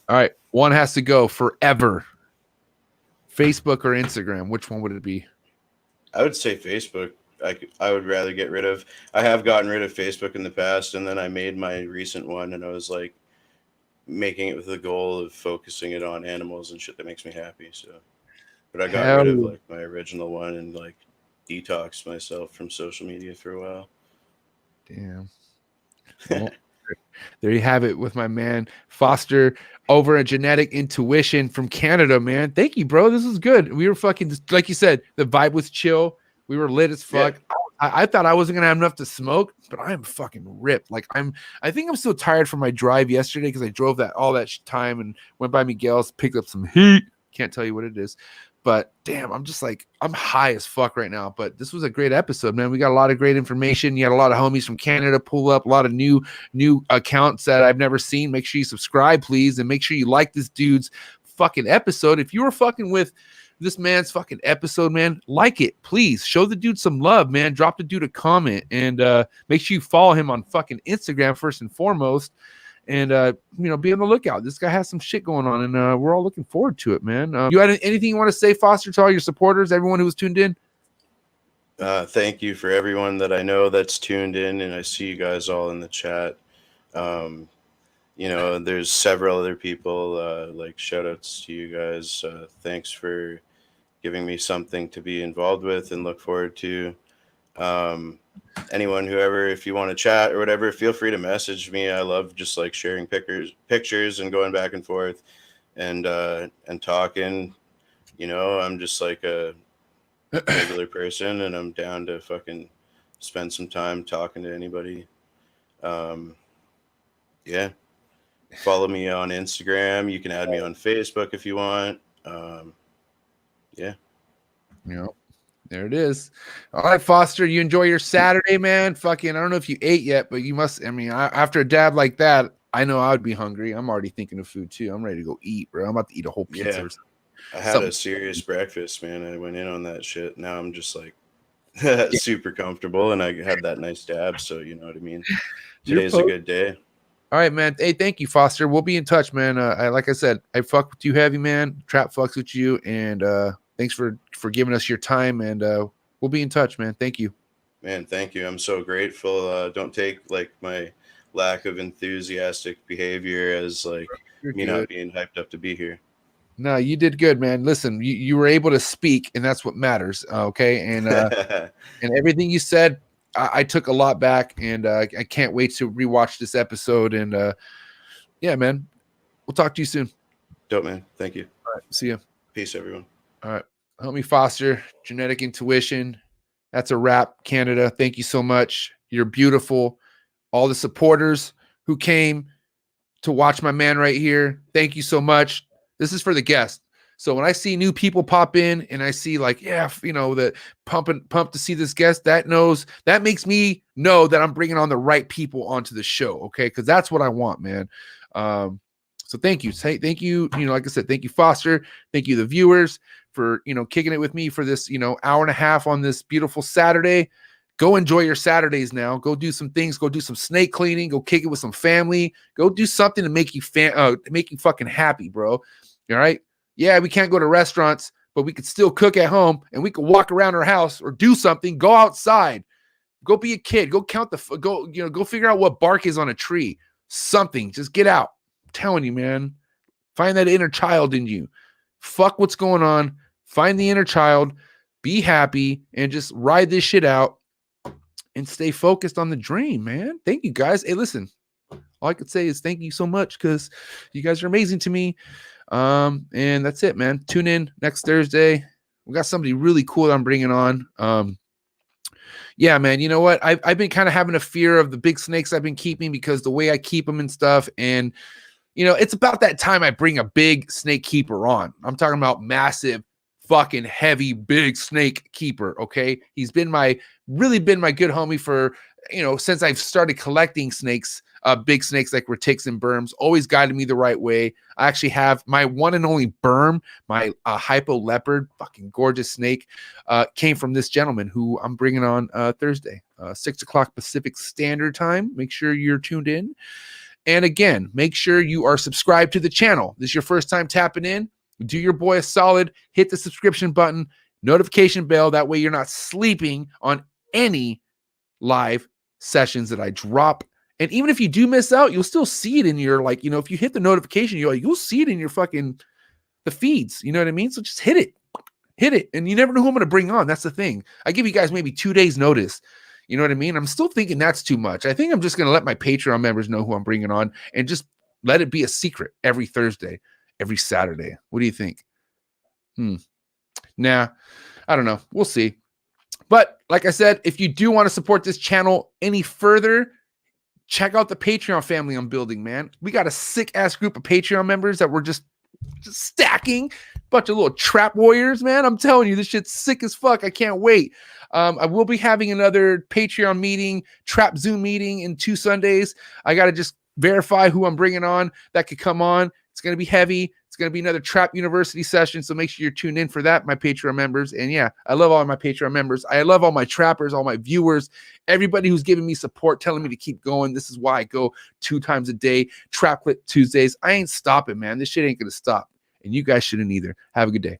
All right. One has to go forever. Facebook or Instagram? Which one would it be? I would say Facebook. I would rather get rid of. I have gotten rid of Facebook in the past, and then I made my recent one, and I was like making it with the goal of focusing it on animals and shit that makes me happy. So, but I got rid of like my original one and like detoxed myself from social media for a while. Damn. Well, there you have it with my man Foster over at Genetic Intuition from Canada, man. Thank you, bro. This was good. We were fucking, like you said, the vibe was chill. We were lit as fuck. Yeah. I thought I wasn't gonna have enough to smoke, but I am fucking ripped. Like I think I'm still tired from my drive yesterday because I drove all that time and went by Miguel's, picked up some heat. Can't tell you what it is, but damn, I'm just like I'm high as fuck right now. But this was a great episode, man. We got a lot of great information. You had a lot of homies from Canada pull up, a lot of new accounts that I've never seen. Make sure you subscribe, please, and make sure you like this dude's fucking episode. If you were fucking with this man's fucking episode, man, like it, please. Show the dude some love, man. Drop the dude a comment, and make sure you follow him on fucking Instagram first and foremost. and be on the lookout. This guy has some shit going on, and we're all looking forward to it, man. You had anything you want to say, Foster, to all your supporters, everyone who was tuned in? Thank you for everyone that I know that's tuned in, and I see you guys all in the chat. There's several other people, like shout outs to you guys. Thanks for giving me something to be involved with and look forward to. Anyone, whoever, if you want to chat or whatever, feel free to message me. I love just like sharing pictures and going back and forth and talking. I'm just like a regular person, and I'm down to fucking spend some time talking to anybody. Yeah. Follow me on Instagram. You can add me on Facebook if you want. Yeah. There it is. All right, Foster, you enjoy your Saturday, man. Fucking, I don't know if you ate yet, but you must. I mean, after a dab like that, I know I would be hungry. I'm already thinking of food too. I'm ready to go eat, bro. I'm about to eat a whole pizza. Yeah. Or something. I had a serious breakfast, man. I went in on that shit. Now I'm just like super comfortable, and I had that nice dab. So you know what I mean. Today's a good day. All right, man. Hey, thank you, Foster. We'll be in touch, man. Like I said, I fuck with you heavy, man. Trap fucks with you, and thanks for giving us your time, and we'll be in touch, man. Thank you. Man, thank you. I'm so grateful. Don't take like my lack of enthusiastic behavior as like me not being hyped up to be here. No, you did good, man. Listen, you were able to speak, and that's what matters. Okay, and and everything you said, I took a lot back, and I can't wait to rewatch this episode. And yeah, man, we'll talk to you soon. Dope, man. Thank you. All right, see you. Peace, everyone. All right, help me foster genetic intuition. That's a wrap, Canada. Thank you so much. You're beautiful. All the supporters who came to watch my man right here, thank you so much. This is for the guest. So when I see new people pop in and I see like, the pump to see this guest, that makes me know that I'm bringing on the right people onto the show. Okay. Because that's what I want, man. So thank you. Thank you. Like I said, thank you, Foster. Thank you, the viewers, for, kicking it with me for this, hour and a half on this beautiful Saturday. Go enjoy your Saturdays now. Go do some things. Go do some snake cleaning. Go kick it with some family. Go do something to make you fucking happy, bro. All right. Yeah, we can't go to restaurants, but we could still cook at home, and we could walk around our house or do something. Go outside. Go be a kid. Go count go figure out what bark is on a tree. Something. Just get out. I'm telling you, man. Find that inner child in you. Fuck what's going on. Find the inner child. Be happy and just ride this shit out and stay focused on the dream, man. Thank you, guys. Hey, listen. All I could say is thank you so much because you guys are amazing to me. And that's it, man. Tune in next Thursday. We got somebody really cool that I'm bringing on. Yeah, man, you know what? I've been kind of having a fear of the big snakes I've been keeping because the way I keep them and stuff. And, it's about that time I bring a big snake keeper on. I'm talking about massive, fucking heavy, big snake keeper. Okay. He's really been my good homie for, since I've started collecting snakes. Big snakes like retics and berms, always guided me the right way. I actually have my one and only berm, my hypo leopard, fucking gorgeous snake, came from this gentleman who I'm bringing on Thursday, 6 o'clock Pacific Standard Time. Make sure you're tuned in. And again, make sure you are subscribed to the channel. This is your first time tapping in. Do your boy a solid. Hit the subscription button, notification bell. That way you're not sleeping on any live sessions that I drop. And even if you do miss out, you'll still see it in your, if you hit the notification, you'll see it in your the feeds. You know what I mean? So just hit it. And you never know who I'm going to bring on. That's the thing. I give you guys maybe 2 days notice. You know what I mean? I'm still thinking that's too much. I think I'm just going to let my Patreon members know who I'm bringing on and just let it be a secret every Thursday, every Saturday. What do you think? Nah, I don't know. We'll see. But like I said, if you do want to support this channel any further, check out the Patreon family I'm building, man. We got a sick-ass group of Patreon members that we're just stacking. Bunch of little trap warriors, man. I'm telling you, this shit's sick as fuck. I can't wait. I will be having another Patreon meeting, trap Zoom meeting in 2 Sundays. I got to just verify who I'm bringing on that could come on. It's going to be heavy. It's going to be another Trap University session, so make sure you're tuned in for that, my Patreon members. And yeah, I love all my Patreon members. I love all my trappers, all my viewers, everybody who's giving me support, telling me to keep going. This is why I go 2 times a day, Trap Clip Tuesdays. I ain't stopping, man. This shit ain't going to stop. And you guys shouldn't either. Have a good day.